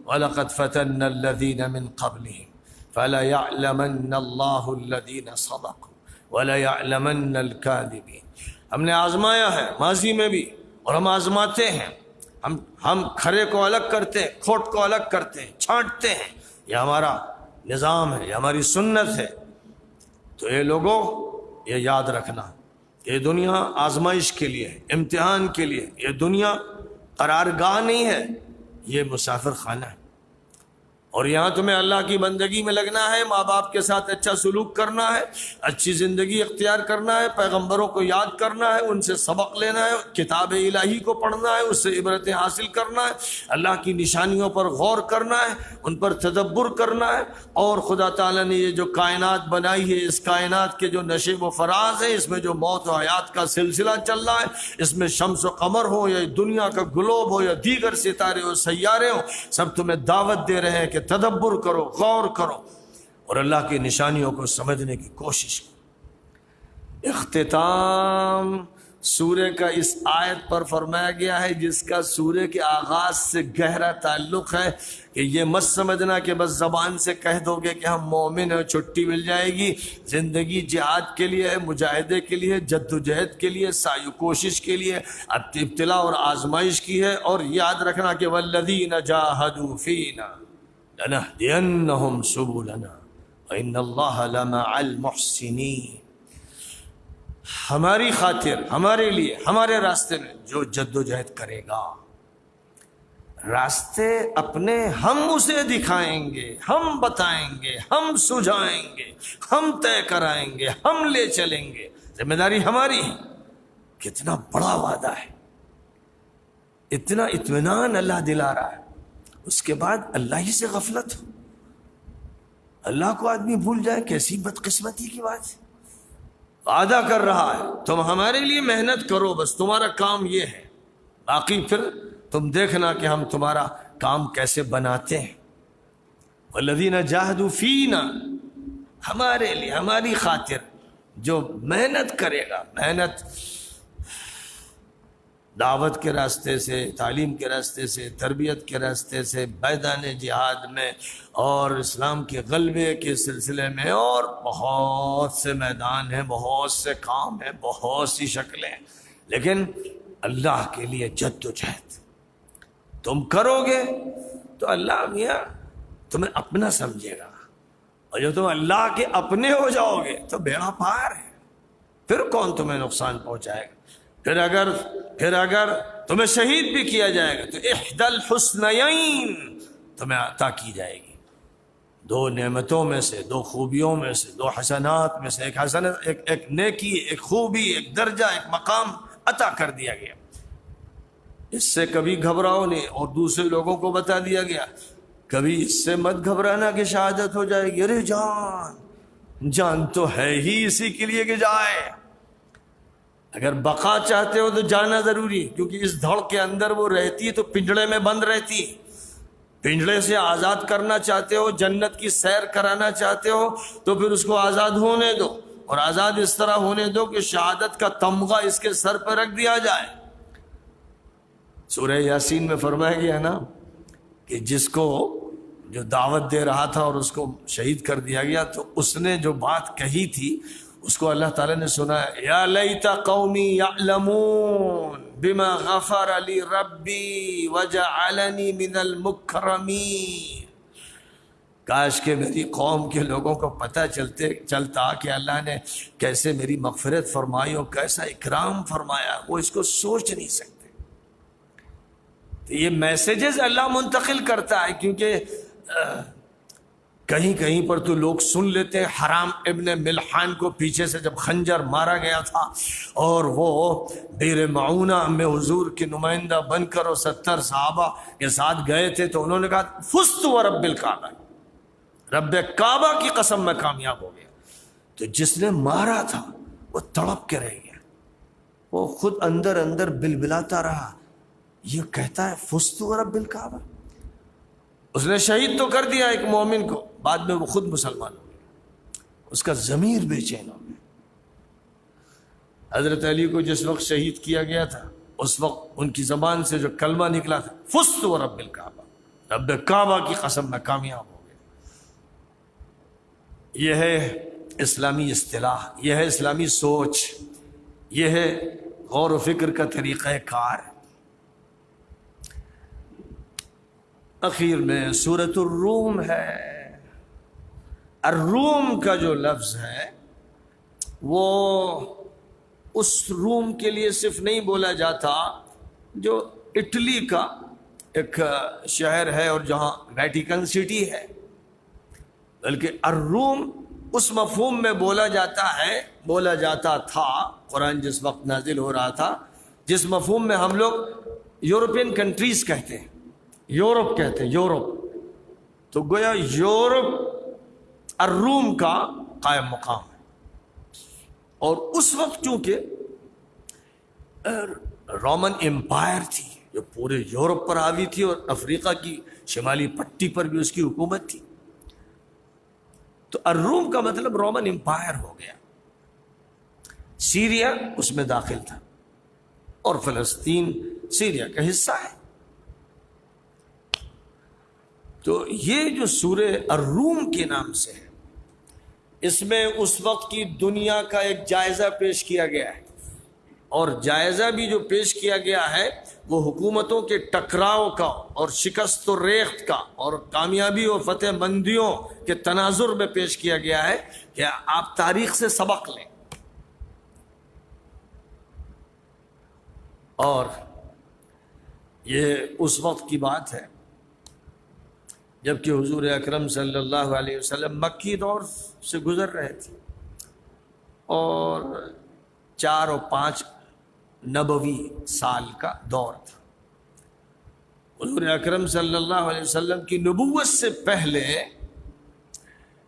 وَلَقَدْ فَتَنَّا الَّذِينَ مِنْ قَبْلِهِمْ فَلَيَعْلَمَنَّ اللَّهُ الَّذِينَ صَدَقُوا وَلَيَعْلَمَنَّ الْكَاذِبِينَ، ہم نے آزمایا ہے ماضی میں بھی، اور ہم آزماتے ہیں، ہم کھرے کو الگ کرتے ہیں، کھوٹ کو الگ کرتے ہیں، چھانٹتے ہیں، یہ ہمارا نظام ہے، یہ ہماری سنت ہے۔ تو یہ لوگوں یہ یاد رکھنا، یہ دنیا آزمائش کے لیے، امتحان کے لیے، یہ دنیا قرارگاہ نہیں ہے، یہ مسافر خانہ ہے۔ اور یہاں تمہیں اللہ کی بندگی میں لگنا ہے، ماں باپ کے ساتھ اچھا سلوک کرنا ہے، اچھی زندگی اختیار کرنا ہے، پیغمبروں کو یاد کرنا ہے، ان سے سبق لینا ہے، کتاب الہی کو پڑھنا ہے، اس سے عبرتیں حاصل کرنا ہے، اللہ کی نشانیوں پر غور کرنا ہے، ان پر تدبر کرنا ہے۔ اور خدا تعالیٰ نے یہ جو کائنات بنائی ہے، اس کائنات کے جو نشیب و فراز ہیں، اس میں جو موت و حیات کا سلسلہ چل رہا ہے، اس میں شمس و قمر ہو یا دنیا کا گلوب ہو یا دیگر ستارے و سیارے ہوں، سب تمہیں دعوت دے رہے ہیں کہ تدبر کرو، غور کرو اور اللہ کی نشانیوں کو سمجھنے کی کوشش کرو۔ اختتام سورہ کا اس آیت پر فرمایا گیا ہے، جس کا سورہ کے آغاز سے گہرا تعلق ہے، کہ یہ مت سمجھنا کہ بس زبان سے کہہ دو گے کہ ہم مومن ہیں، چھٹی مل جائے گی۔ زندگی جہاد کے لیے ہے، مجاہدے کے لیے، جد و جہد کے لیے، سعی کوشش کے لیے، ابتلا اور آزمائش کی ہے۔ اور یاد رکھنا کہ والذین جاہدوا فینا لنہدینہم سبلنا وان اللہ لمع المحسنین۔ ہماری خاطر، ہمارے لیے، ہمارے راستے میں جو جد و جہد کرے گا، راستے اپنے ہم اسے دکھائیں گے، ہم بتائیں گے، ہم سجھائیں گے، ہم طے کرائیں گے، ہم لے چلیں گے، ذمہ داری ہماری ہے۔ کتنا بڑا وعدہ ہے، اتنا اطمینان اللہ دلا رہا ہے، اس کے بعد اللہ ہی سے غفلت ہو، اللہ کو آدمی بھول جائے، کیسی بدقسمتی کی بات ہے۔ وعدہ کر رہا ہے تم ہمارے لیے محنت کرو، بس تمہارا کام یہ ہے، باقی پھر تم دیکھنا کہ ہم تمہارا کام کیسے بناتے ہیں۔ والذین جاہدوا فینا، ہمارے لیے، ہماری خاطر جو محنت کرے گا، محنت دعوت کے راستے سے، تعلیم کے راستے سے، تربیت کے راستے سے، میدان جہاد میں اور اسلام کے غلبے کے سلسلے میں، اور بہت سے میدان ہیں، بہت سے کام ہیں، بہت سی شکلیں ہیں، لیکن اللہ کے لیے جد و جہد تم کرو گے تو اللہ میاں تمہیں اپنا سمجھے گا، اور جب تم اللہ کے اپنے ہو جاؤ گے تو بیڑا پار ہے، پھر کون تمہیں نقصان پہنچائے گا۔ پھر اگر تمہیں شہید بھی کیا جائے گا تو احدی الحسنیین تمہیں عطا کی جائے گی، دو نعمتوں میں سے، دو خوبیوں میں سے، دو حسنات میں سے، ایک حسنت، ایک نیکی، ایک خوبی، ایک درجہ، ایک مقام عطا کر دیا گیا۔ اس سے کبھی گھبراؤ نہیں، اور دوسرے لوگوں کو بتا دیا گیا کبھی اس سے مت گھبرانا کہ شہادت ہو جائے گی، ارے جان تو ہے ہی اسی کے لیے کہ جائے۔ اگر بقا چاہتے ہو تو جانا ضروری، کیونکہ اس دھڑ کے اندر وہ رہتی ہے تو پنجڑے میں بند رہتی، پنجڑے سے آزاد کرنا چاہتے ہو، جنت کی سیر کرانا چاہتے ہو تو پھر اس کو آزاد ہونے دو، اور آزاد اس طرح ہونے دو کہ شہادت کا تمغہ اس کے سر پہ رکھ دیا جائے۔ سورہ یاسین میں فرمایا گیا نا کہ جس کو جو دعوت دے رہا تھا اور اس کو شہید کر دیا گیا، تو اس نے جو بات کہی تھی اس کو اللہ تعالیٰ نے سنا ہے، یا لیت قومی یعلمون بما غفر لی ربی وجعلنی من المکرمین۔ کاش کہ میری قوم کے لوگوں کو پتہ چلتا کہ اللہ نے کیسے میری مغفرت فرمائی اور کیسا اکرام فرمایا، وہ اس کو سوچ نہیں سکتے۔ تو یہ میسیجز اللہ منتقل کرتا ہے، کیونکہ کہیں کہیں پر تو لوگ سن لیتے ہیں۔ حرام ابن ملحان کو پیچھے سے جب خنجر مارا گیا تھا اور وہ بئر معونہ میں حضور کے نمائندہ بن کر اور 70 صحابہ کے ساتھ گئے تھے، تو انہوں نے کہا فزت ورب الکعبہ، رب کعبہ کی قسم میں کامیاب ہو گیا۔ تو جس نے مارا تھا وہ تڑپ کے رہ گیا، وہ خود اندر اندر بلبلاتا رہا، یہ کہتا ہے فزت ورب الکعبہ۔ اس نے شہید تو کر دیا ایک مومن کو، بعد میں وہ خود مسلمان ہو گیا، اس کا ضمیر بے چین ہو گیا۔ حضرت علی کو جس وقت شہید کیا گیا تھا، اس وقت ان کی زبان سے جو کلمہ نکلا تھا فزت ورب الکعبہ، رب کعبہ کی قسم میں کامیاب ہو گیا۔ یہ ہے اسلامی اصطلاح، یہ ہے اسلامی سوچ، یہ ہے غور و فکر کا طریقہ کار۔ اخیر میں سورۃ الروم ہے۔ الروم کا جو لفظ ہے وہ اس روم کے لیے صرف نہیں بولا جاتا جو اٹلی کا ایک شہر ہے اور جہاں ویٹیکن سٹی ہے، بلکہ الروم اس مفہوم میں بولا جاتا تھا، قرآن جس وقت نازل ہو رہا تھا، جس مفہوم میں ہم لوگ یورپین کنٹریز کہتے ہیں، یورپ کہتے ہیں، یورپ، تو گویا یورپ الروم کا قائم مقام ہے۔ اور اس وقت چونکہ رومن امپائر تھی جو پورے یورپ پر حاوی تھی، اور افریقہ کی شمالی پٹی پر بھی اس کی حکومت تھی، تو الروم کا مطلب رومن امپائر ہو گیا۔ سیریا اس میں داخل تھا، اور فلسطین سیریا کا حصہ ہے۔ تو یہ جو سورہ الروم کے نام سے ہے، اس میں اس وقت کی دنیا کا ایک جائزہ پیش کیا گیا ہے، اور جائزہ بھی جو پیش کیا گیا ہے وہ حکومتوں کے ٹکراؤ کا اور شکست و ریخت کا اور کامیابی اور فتح مندیوں کے تناظر میں پیش کیا گیا ہے کہ آپ تاریخ سے سبق لیں۔ اور یہ اس وقت کی بات ہے جبکہ حضور اکرم صلی اللہ علیہ وسلم مکی دور سے گزر رہے تھے، اور 4 اور 5 نبوی سال کا دور تھا۔ حضور اکرم صلی اللہ علیہ وسلم کی نبوت سے پہلے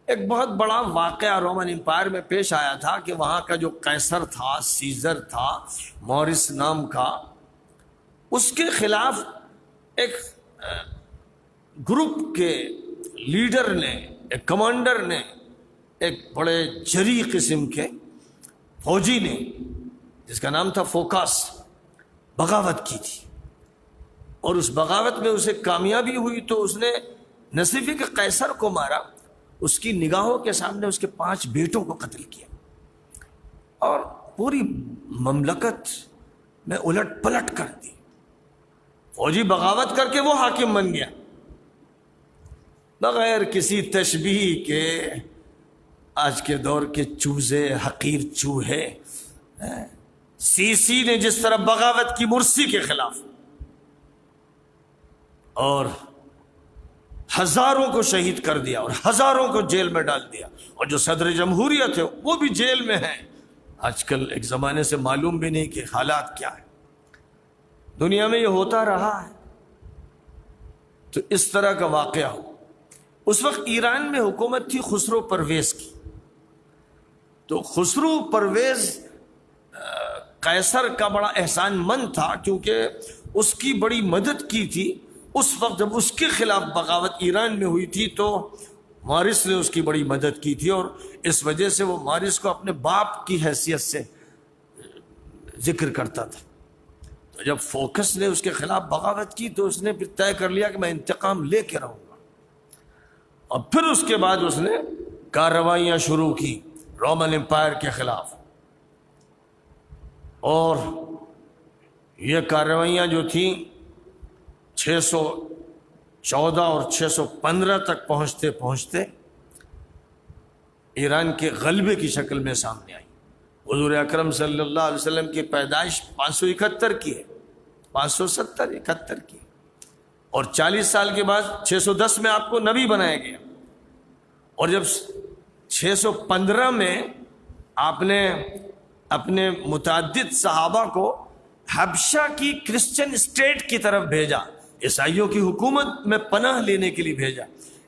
ایک بہت بڑا واقعہ رومن امپائر میں پیش آیا تھا کہ وہاں کا جو قیصر تھا، سیزر تھا، مورس نام کا، اس کے خلاف ایک گروپ کے لیڈر نے، ایک کمانڈر نے، ایک بڑے جری قسم کے فوجی نے جس کا نام تھا فوکاس، بغاوت کی تھی، اور اس بغاوت میں اسے کامیابی ہوئی تو اس نے نہ صرف کہ قیصر کو مارا، اس کی نگاہوں کے سامنے اس کے 5 بیٹوں کو قتل کیا، اور پوری مملکت میں الٹ پلٹ کر دی۔ فوجی بغاوت کر کے وہ حاکم بن گیا بغیر کسی تشبیہ کے۔ آج کے دور کے چوزے، حقیر چوہے، سیسی نے جس طرح بغاوت کی مرسی کے خلاف اور ہزاروں کو شہید کر دیا اور ہزاروں کو جیل میں ڈال دیا، اور جو صدر جمہوریہ تھے وہ بھی جیل میں ہیں۔ آج کل ایک زمانے سے معلوم بھی نہیں کہ حالات کیا ہے، دنیا میں یہ ہوتا رہا ہے۔ تو اس طرح کا واقعہ ہو۔ اس وقت ایران میں حکومت تھی خسرو پرویز کی، تو خسرو پرویز قیصر کا بڑا احسان مند تھا، کیونکہ اس کی بڑی مدد کی تھی۔ اس وقت جب اس کے خلاف بغاوت ایران میں ہوئی تھی تو مارس نے اس کی بڑی مدد کی تھی، اور اس وجہ سے وہ مارس کو اپنے باپ کی حیثیت سے ذکر کرتا تھا۔ تو جب فوکس نے اس کے خلاف بغاوت کی تو اس نے پھر طے کر لیا کہ میں انتقام لے کے رہوں گا، اور پھر اس کے بعد اس نے کارروائیاں شروع کی رومن امپائر کے خلاف، اور یہ کارروائیاں جو تھیں 614 اور 615 تک پہنچتے پہنچتے ایران کے غلبے کی شکل میں سامنے آئی۔ حضور اکرم صلی اللہ علیہ وسلم کی پیدائش 571 کی ہے، 571 کی، اور 40 سال کے بعد 610 میں آپ کو نبی بنایا گیا، اور جب 615 میں آپ نے اپنے متعدد صحابہ کو حبشہ کی کرسچن اسٹیٹ کی طرف بھیجا، عیسائیوں کی حکومت میں پناہ لینے کے لیے بھیجا۔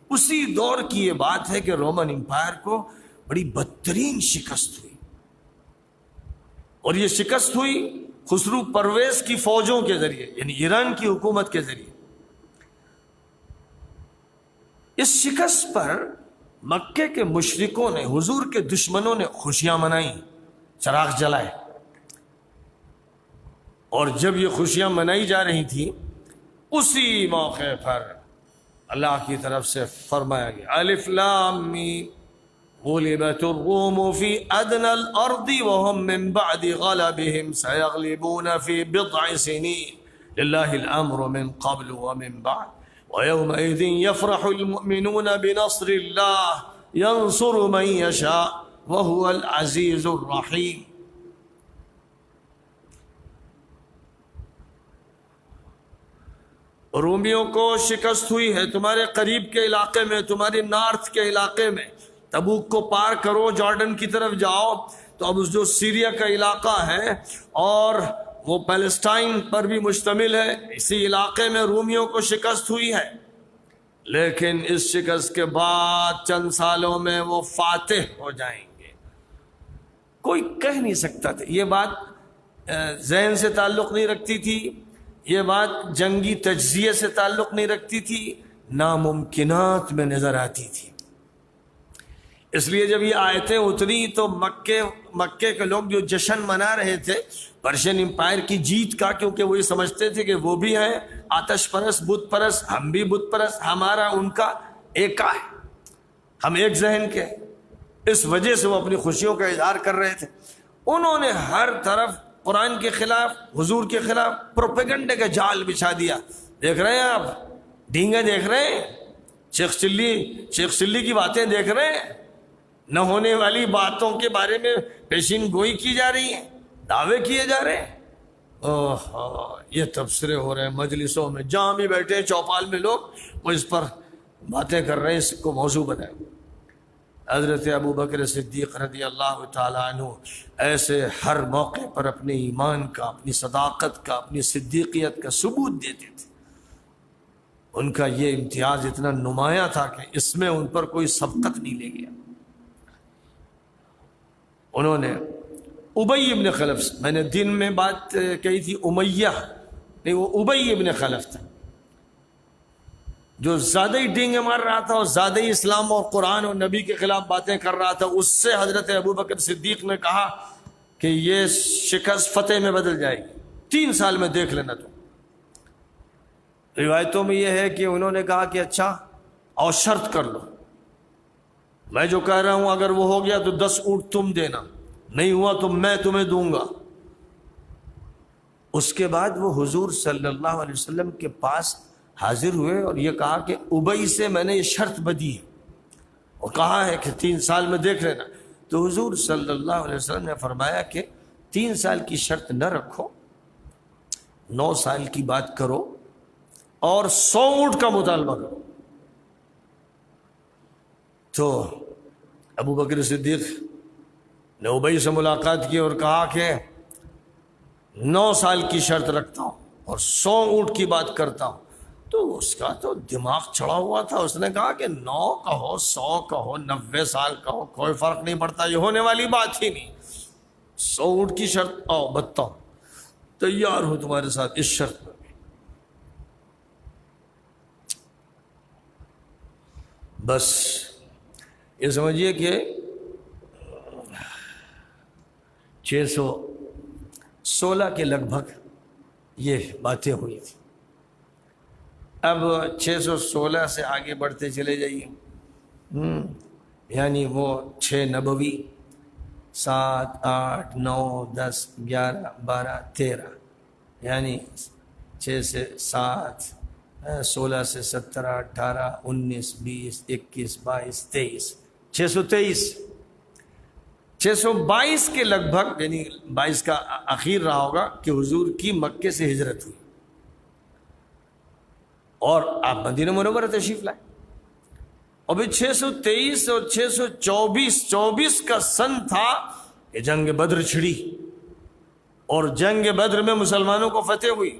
اسی دور کی یہ بات ہے کہ رومن امپائر کو بڑی بدترین شکست ہوئی، اور یہ شکست ہوئی خسرو پرویز کی فوجوں کے ذریعے، یعنی ایران کی حکومت کے ذریعے۔ اس شکست پر مکے کے مشرکوں نے، حضور کے دشمنوں نے خوشیاں منائیں، چراغ جلائے، اور جب یہ خوشیاں منائی جا رہی تھیں اسی موقع پر اللہ کی طرف سے فرمایا گیا الف لام میم غلبت الروم في ادنى الارض وهم من بعد غلبهم سيغلبون في بضع سنين لله الامر من قبل ومن بعد ويومئذ يفرح المؤمنون بنصر الله ينصر من يشاء وهو العزيز الرحيم۔ رومیوں کو شکست ہوئی ہے تمہارے قریب کے علاقے میں، تمہاری نارتھ کے علاقے میں، تبوک کو پار کرو، جارڈن کی طرف جاؤ تو اب جو سیریا کا علاقہ ہے اور وہ پیلسٹائن پر بھی مشتمل ہے، اسی علاقے میں رومیوں کو شکست ہوئی ہے، لیکن اس شکست کے بعد چند سالوں میں وہ فاتح ہو جائیں گے۔ کوئی کہہ نہیں سکتا تھا، یہ بات ذہن سے تعلق نہیں رکھتی تھی، یہ بات جنگی تجزیے سے تعلق نہیں رکھتی تھی، ناممکنات میں نظر آتی تھی۔ اس لیے جب یہ آیتیں اتری تو مکے کے لوگ جو جشن منا رہے تھے پرشین امپائر کی جیت کا، کیونکہ وہ یہ سمجھتے تھے کہ وہ بھی ہیں آتش پرست، بت پرست، ہم بھی بت پرست، ہمارا ان کا ایک ہے، ہم ایک ذہن کے، اس وجہ سے وہ اپنی خوشیوں کا اظہار کر رہے تھے۔ انہوں نے ہر طرف قرآن کے خلاف، حضور کے خلاف پروپیگنڈے کا جال بچھا دیا۔ دیکھ رہے ہیں آپ ڈھینگے دیکھ رہے ہیں، شیخ چلی کی باتیں دیکھ رہے ہیں، نہ ہونے والی باتوں کے بارے میں پیشین گوئی کی جا رہی ہے، دعوے کیے جا رہے ہیں۔ یہ تبصرے ہو رہے ہیں مجلسوں میں، جہاں بھی بیٹھے چوپال میں لوگ وہ اس پر باتیں کر رہے ہیں، اس کو موضوع بنائیں۔ حضرت ابوبکر صدیق رضی اللہ تعالیٰ عنہ ایسے ہر موقع پر اپنے ایمان کا، اپنی صداقت کا، اپنی صدیقیت کا ثبوت دیتے تھے۔ ان کا یہ امتیاز اتنا نمایاں تھا کہ اس میں ان پر کوئی سبقت نہیں لے گیا۔ انہوں نے ابی ابن خلف سے، میں نے دن میں بات کہی تھی امیہ نہیں، وہ ابی ابن خلف تھا جو زیادہ ہی ڈینگے مار رہا تھا اور زیادہ ہی اسلام اور قرآن اور نبی کے خلاف باتیں کر رہا تھا۔ اس سے حضرت ابوبکر صدیق نے کہا کہ یہ شکست فتح میں بدل جائے گی، 3 سال میں دیکھ لینا تم۔ روایتوں میں یہ ہے کہ انہوں نے کہا کہ اچھا اور شرط کر لو، میں جو کہہ رہا ہوں اگر وہ ہو گیا تو 10 اونٹ تم دینا، نہیں ہوا تو میں تمہیں دوں گا۔ اس کے بعد وہ حضور صلی اللہ علیہ وسلم کے پاس حاضر ہوئے اور یہ کہا کہ ابی سے میں نے یہ شرط بدی ہے اور کہا ہے کہ 3 سال میں دیکھ لینا۔ تو حضور صلی اللہ علیہ وسلم نے فرمایا کہ 3 سال کی شرط نہ رکھو، 9 سال کی بات کرو اور 100 اونٹ کا مطالبہ کرو۔ تو ابوبکر صدیق نے ابی سے ملاقات کی اور کہا کہ 9 سال کی شرط رکھتا ہوں اور 100 اونٹ کی بات کرتا ہوں۔ تو اس کا تو دماغ چڑھا ہوا تھا، اس نے کہا کہ 9 کہو، 100 کہو، 90 سال کہو، کوئی فرق نہیں پڑتا، یہ ہونے والی بات ہی نہیں۔ 100 اونٹ کی شرط، آؤ بتاؤ، تیار ہوں تمہارے ساتھ اس شرط پر۔ بس یہ سمجھیے کہ 616 کے لگ بھگ یہ باتیں ہوئی تھی۔ اب 616 سے آگے بڑھتے چلے جائیے، یعنی وہ 6 نبوی، 7 8 9 10 11 12 13، یعنی 6 سے 7، 16 سے 17 18 19 20 21 22 23، 623 622 کے لگ بھگ، یعنی 22 کا اخیر رہا ہوگا کہ حضور کی مکے سے ہجرت ہوئی اور آپ مدینہ منورہ تشریف لائے۔ اور پھر 623 اور 624 کا سن تھا کہ جنگ بدر چھڑی اور جنگ بدر میں مسلمانوں کو فتح ہوئی،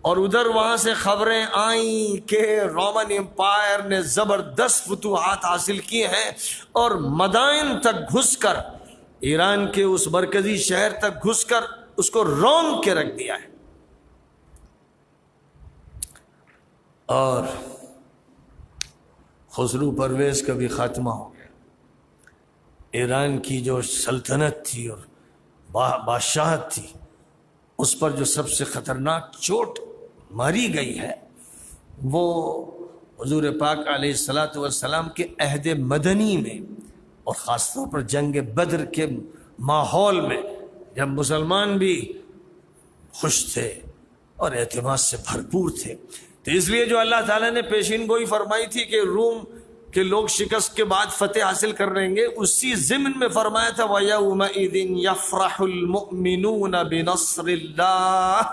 اور ادھر وہاں سے خبریں آئیں کہ رومن امپائر نے زبردست فتوحات حاصل کیے ہیں اور مدائن تک گھس کر، ایران کے اس مرکزی شہر تک گھس کر اس کو رونگ کے رکھ دیا ہے۔ اور خسرو پرویز کا بھی خاتمہ ہو گیا۔ ایران کی جو سلطنت تھی اور بادشاہت تھی، اس پر جو سب سے خطرناک چوٹ ماری گئی ہے وہ حضور پاک علیہ الصلاۃ والسلام کے عہد مدنی میں، اور خاص طور پر جنگ بدر کے ماحول میں، جب مسلمان بھی خوش تھے اور اعتماد سے بھرپور تھے۔ تو اس لیے جو اللہ تعالیٰ نے پیشین گوئی فرمائی تھی کہ روم کے لوگ شکست کے بعد فتح حاصل کر لیں گے، اسی ضمن میں فرمایا تھا وَيَوْمَئِذٍ يَفْرَحُ الْمُؤْمِنُونَ بِنَصْرِ اللَّهِ،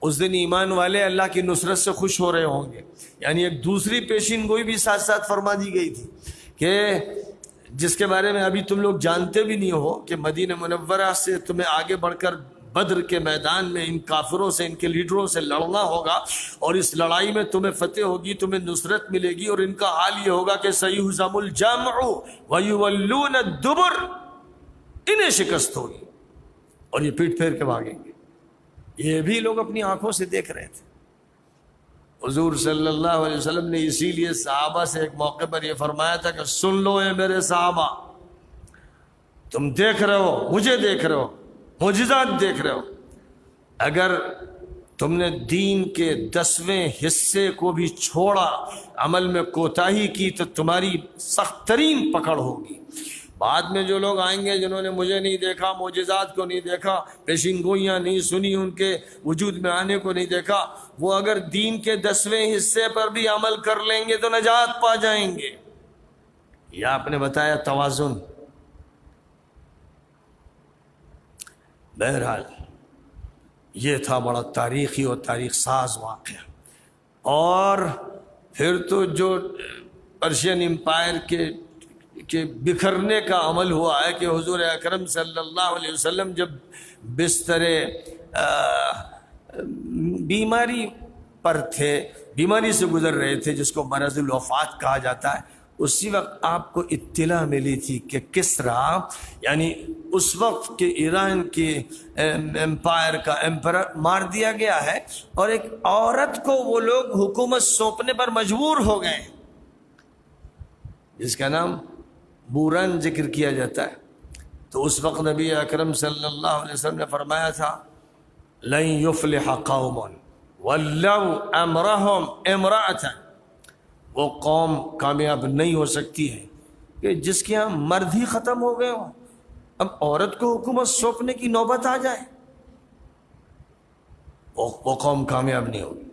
اس دن ایمان والے اللہ کی نصرت سے خوش ہو رہے ہوں گے. یعنی ایک دوسری پیشین گوئی بھی ساتھ ساتھ فرما دی گئی تھی کہ جس کے بارے میں ابھی تم لوگ جانتے بھی نہیں ہو کہ مدینہ منورہ سے تمہیں آگے بڑھ کر بدر کے میدان میں ان کافروں سے، ان کے لیڈروں سے لڑنا ہوگا، اور اس لڑائی میں تمہیں فتح ہوگی، تمہیں نصرت ملے گی، اور ان کا حال یہ ہوگا کہ سَيُهْزَمُ الْجَمْعُ وَيُوَلُّونَ الدُّبُرَ، انہیں شکست ہوگی اور یہ پیٹ پھیر کے بھاگیں گے. یہ بھی لوگ اپنی آنکھوں سے دیکھ رہے تھے. حضور صلی اللہ علیہ وسلم نے اسی لیے صحابہ سے ایک موقع پر یہ فرمایا تھا کہ سن لو اے میرے صحابہ، تم دیکھ رہے ہو، مجھے دیکھ رہے ہو، معجزات دیکھ رہے ہو، اگر تم نے دین کے 10ویں حصے کو بھی چھوڑا، عمل میں کوتاہی کی، تو تمہاری سخت ترین پکڑ ہوگی. بعد میں جو لوگ آئیں گے جنہوں نے مجھے نہیں دیکھا، معجزات کو نہیں دیکھا، پیشین گوئیاں نہیں سنی، ان کے وجود میں آنے کو نہیں دیکھا، وہ اگر دین کے 10ویں حصے پر بھی عمل کر لیں گے تو نجات پا جائیں گے. یا آپ نے بتایا توازن. بہرحال یہ تھا بڑا تاریخی اور تاریخ ساز واقعہ. اور پھر تو جو پرشین امپائر کے بکھرنے کا عمل ہوا ہے کہ حضور اکرم صلی اللہ علیہ وسلم جب بستر بیماری پر تھے، بیماری سے گزر رہے تھے جس کو مرض الوفات کہا جاتا ہے، اسی وقت آپ کو اطلاع ملی تھی کہ کسرا، یعنی اس وقت کے ایران کے امپائر کا امپرر مار دیا گیا ہے، اور ایک عورت کو وہ لوگ حکومت سونپنے پر مجبور ہو گئے جس کا نام بوران ذکر کیا جاتا ہے. تو اس وقت نبی اکرم صلی اللہ علیہ وسلم نے فرمایا تھا لن يفلح قوم ولوا امرهم امرأة، وہ قوم کامیاب نہیں ہو سکتی ہے کہ جس کے ہاں مرد ہی ختم ہو گئے ہو، اب عورت کو حکومت سونپنے کی نوبت آ جائے، وہ قوم کامیاب نہیں ہوگی.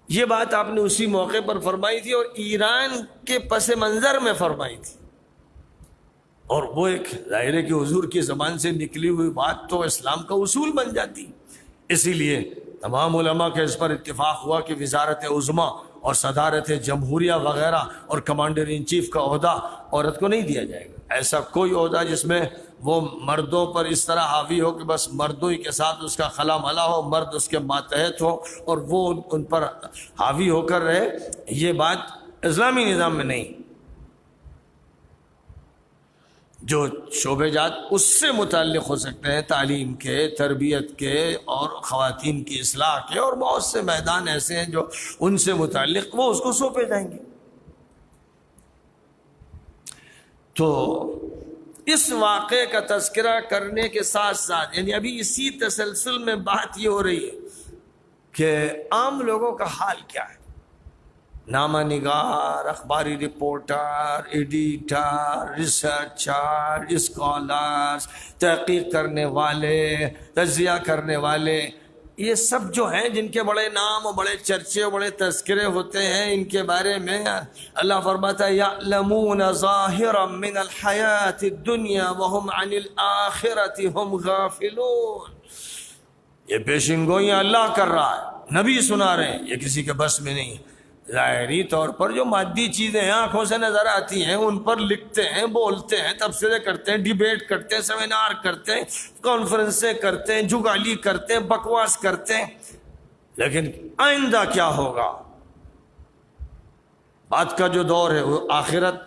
یہ بات آپ نے اسی موقع پر فرمائی تھی اور ایران کے پس منظر میں فرمائی تھی، اور وہ ایک ظاہر ہے کہ حضور کی زبان سے نکلی ہوئی بات تو اسلام کا اصول بن جاتی. اسی لیے تمام علماء کے اس پر اتفاق ہوا کہ وزارت عظمیٰ اور صدارت جمہوریہ وغیرہ اور کمانڈر ان چیف کا عہدہ عورت کو نہیں دیا جائے گا. ایسا کوئی عہدہ جس میں وہ مردوں پر اس طرح حاوی ہو کہ بس مردوں ہی کے ساتھ اس کا خلا ملا ہو، مرد اس کے ماتحت ہو اور وہ ان پر حاوی ہو کر رہے، یہ بات اسلامی نظام میں نہیں. جو شعبے جات اس سے متعلق ہو سکتے ہیں، تعلیم کے، تربیت کے اور خواتین کی اصلاح کے، اور بہت سے میدان ایسے ہیں جو ان سے متعلق، وہ اس کو سونپے جائیں گے. تو اس واقعے کا تذکرہ کرنے کے ساتھ ساتھ، یعنی ابھی اسی تسلسل میں بات یہ ہو رہی ہے کہ عام لوگوں کا حال کیا ہے. نامہ نگار، اخباری رپورٹر، ایڈیٹر، ریسرچر، اسکالرز، تحقیق کرنے والے، تجزیہ کرنے والے، یہ سب جو ہیں جن کے بڑے نام اور بڑے چرچے اور بڑے تذکرے ہوتے ہیں، ان کے بارے میں اللہ فرماتا ہے یعلمون ظاہرا من الحیات الدنیا وهم عن الآخرۃ هم غافلون. یہ پیشین گوئیاں اللہ کر رہا ہے، نبی سنا رہے ہیں، یہ کسی کے بس میں نہیں. ظاہری طور پر جو مادی چیزیں ہیں آنکھوں سے نظر آتی ہیں، ان پر لکھتے ہیں، بولتے ہیں، تبصرے کرتے ہیں، ڈیبیٹ کرتے ہیں، سیمینار کرتے ہیں، کانفرنسیں کرتے ہیں، جگالی کرتے ہیں، بکواس کرتے ہیں، لیکن آئندہ کیا ہوگا؟ بات کا جو دور ہے وہ آخرت،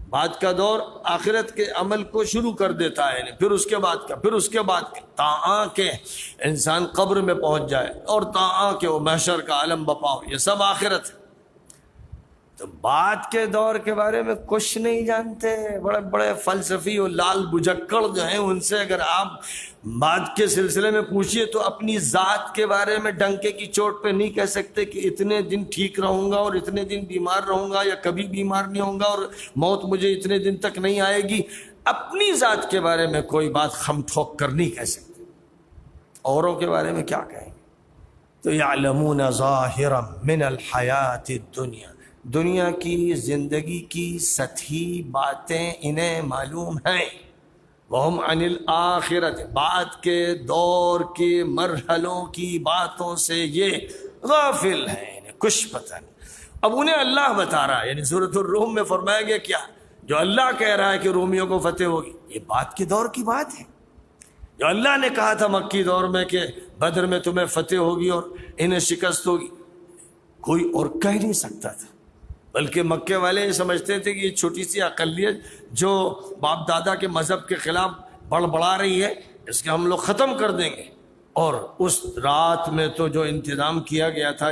بات کا دور آخرت کے عمل کو شروع کر دیتا ہے، پھر اس کے بعد کا، پھر اس کے بعد کا، تاں کہ انسان قبر میں پہنچ جائے اور تاں کہ وہ محشر کا عالم بپا ہو، یہ سب آخرت ہے. تو بات کے دور کے بارے میں کچھ نہیں جانتے. بڑے بڑے فلسفی اور لال بجکڑ جو ہیں، ان سے اگر آپ بات کے سلسلے میں پوچھیے تو اپنی ذات کے بارے میں ڈنکے کی چوٹ پہ نہیں کہہ سکتے کہ اتنے دن ٹھیک رہوں گا اور اتنے دن بیمار رہوں گا، یا کبھی بیمار نہیں ہوں گا اور موت مجھے اتنے دن تک نہیں آئے گی. اپنی ذات کے بارے میں کوئی بات خم ٹھوک کر نہیں کہہ سکتے، اوروں کے بارے میں کیا کہیں. تو یعلمون ظاہرا من الحیات الدنیا، دنیا کی زندگی کی سطحی باتیں انہیں معلوم ہیں. وہم عن الآخرۃ، بعد کے دور کے مرحلوں کی باتوں سے یہ غافل ہیں، کچھ پتہ نہیں۔ اب انہیں اللہ بتا رہا ہے، یعنی سورۃ الروم میں فرمایا گیا کیا؟ جو اللہ کہہ رہا ہے کہ رومیوں کو فتح ہوگی، یہ بعد کے دور کی بات ہے۔ جو اللہ نے کہا تھا مکی دور میں کہ بدر میں تمہیں فتح ہوگی اور انہیں شکست ہوگی، کوئی اور کہہ نہیں سکتا تھا، بلکہ مکے والے یہ سمجھتے تھے کہ یہ چھوٹی سی اقلیت جو باپ دادا کے مذہب کے خلاف بڑبڑا رہی ہے، اس کے ہم لوگ ختم کر دیں گے۔ اور اس رات میں تو جو انتظام کیا گیا تھا،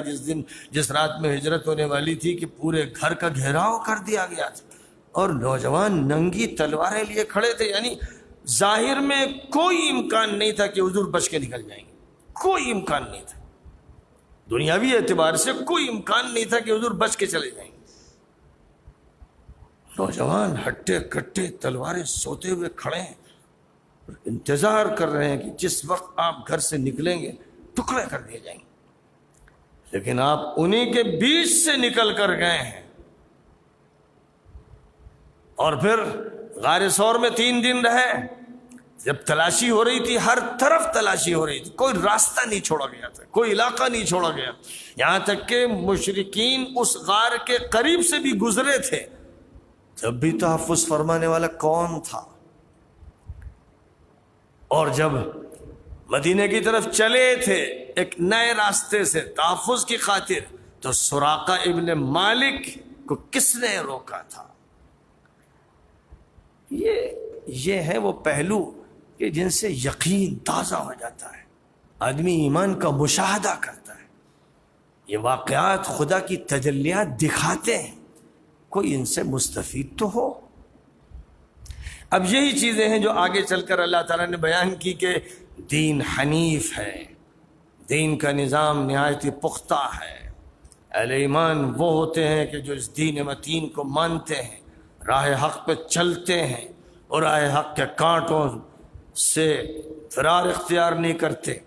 جس رات میں ہجرت ہونے والی تھی، کہ پورے گھر کا گھیراؤ کر دیا گیا تھا اور نوجوان ننگی تلواریں لیے کھڑے تھے، یعنی ظاہر میں کوئی امکان نہیں تھا کہ حضور بچ کے نکل جائیں گے، کوئی امکان نہیں تھا، دنیاوی اعتبار سے کوئی امکان نہیں تھا کہ حضور بچ کے چلے جائیں گے۔ نوجوان ہٹے کٹے تلواریں سوتے ہوئے کھڑے ہیں، انتظار کر رہے ہیں کہ جس وقت آپ گھر سے نکلیں گے ٹکڑے کر دیے جائیں گے، لیکن آپ انہی کے بیچ سے نکل کر گئے ہیں۔ اور پھر غار ثور میں 3 دن رہے، جب تلاشی ہو رہی تھی، ہر طرف تلاشی ہو رہی تھی، کوئی راستہ نہیں چھوڑا گیا تھا، کوئی علاقہ نہیں چھوڑا گیا، یہاں تک کہ مشرکین اس غار کے قریب سے بھی گزرے تھے، جب بھی تحفظ فرمانے والا کون تھا۔ اور جب مدینے کی طرف چلے تھے ایک نئے راستے سے تحفظ کی خاطر، تو سراقہ ابن مالک کو کس نے روکا تھا؟ یہ ہے وہ پہلو کہ جن سے یقین تازہ ہو جاتا ہے، آدمی ایمان کا مشاہدہ کرتا ہے، یہ واقعات خدا کی تجلیات دکھاتے ہیں، کوئی ان سے مستفید تو ہو۔ اب یہی چیزیں ہیں جو آگے چل کر اللہ تعالیٰ نے بیان کی کہ دین حنیف ہے، دین کا نظام نہایت پختہ ہے۔ اہل ایمان وہ ہوتے ہیں کہ جو اس دین متین کو مانتے ہیں، راہ حق پہ چلتے ہیں اور راہ حق کے کانٹوں سے فرار اختیار نہیں کرتے،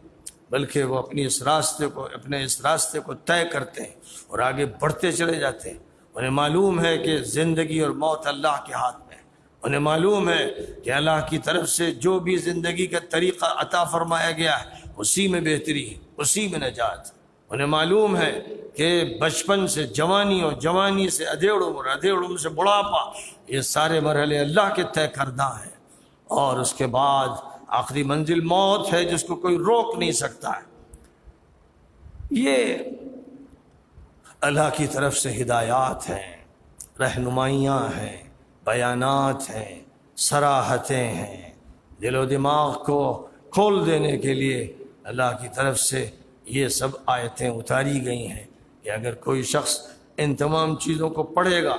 بلکہ وہ اپنے اس راستے کو طے کرتے ہیں اور آگے بڑھتے چلے جاتے ہیں۔ انہیں معلوم ہے کہ زندگی اور موت اللہ کے ہاتھ میں ہے، انہیں معلوم ہے کہ اللہ کی طرف سے جو بھی زندگی کا طریقہ عطا فرمایا گیا ہے اسی میں بہتری ہے، اسی میں نجات۔ انہیں معلوم ہے کہ بچپن سے جوانی اور جوانی سے ادھیڑ عمر، ادھیڑ عمر سے بڑھاپا، یہ سارے مرحلے اللہ کے طے کردہ ہیں، اور اس کے بعد آخری منزل موت ہے جس کو کوئی روک نہیں سکتا ہے۔ یہ اللہ کی طرف سے ہدایات ہیں، رہنمائیاں ہیں، بیانات ہیں، صراحتیں ہیں، دل و دماغ کو کھول دینے کے لیے اللہ کی طرف سے یہ سب آیتیں اتاری گئی ہیں کہ اگر کوئی شخص ان تمام چیزوں کو پڑھے گا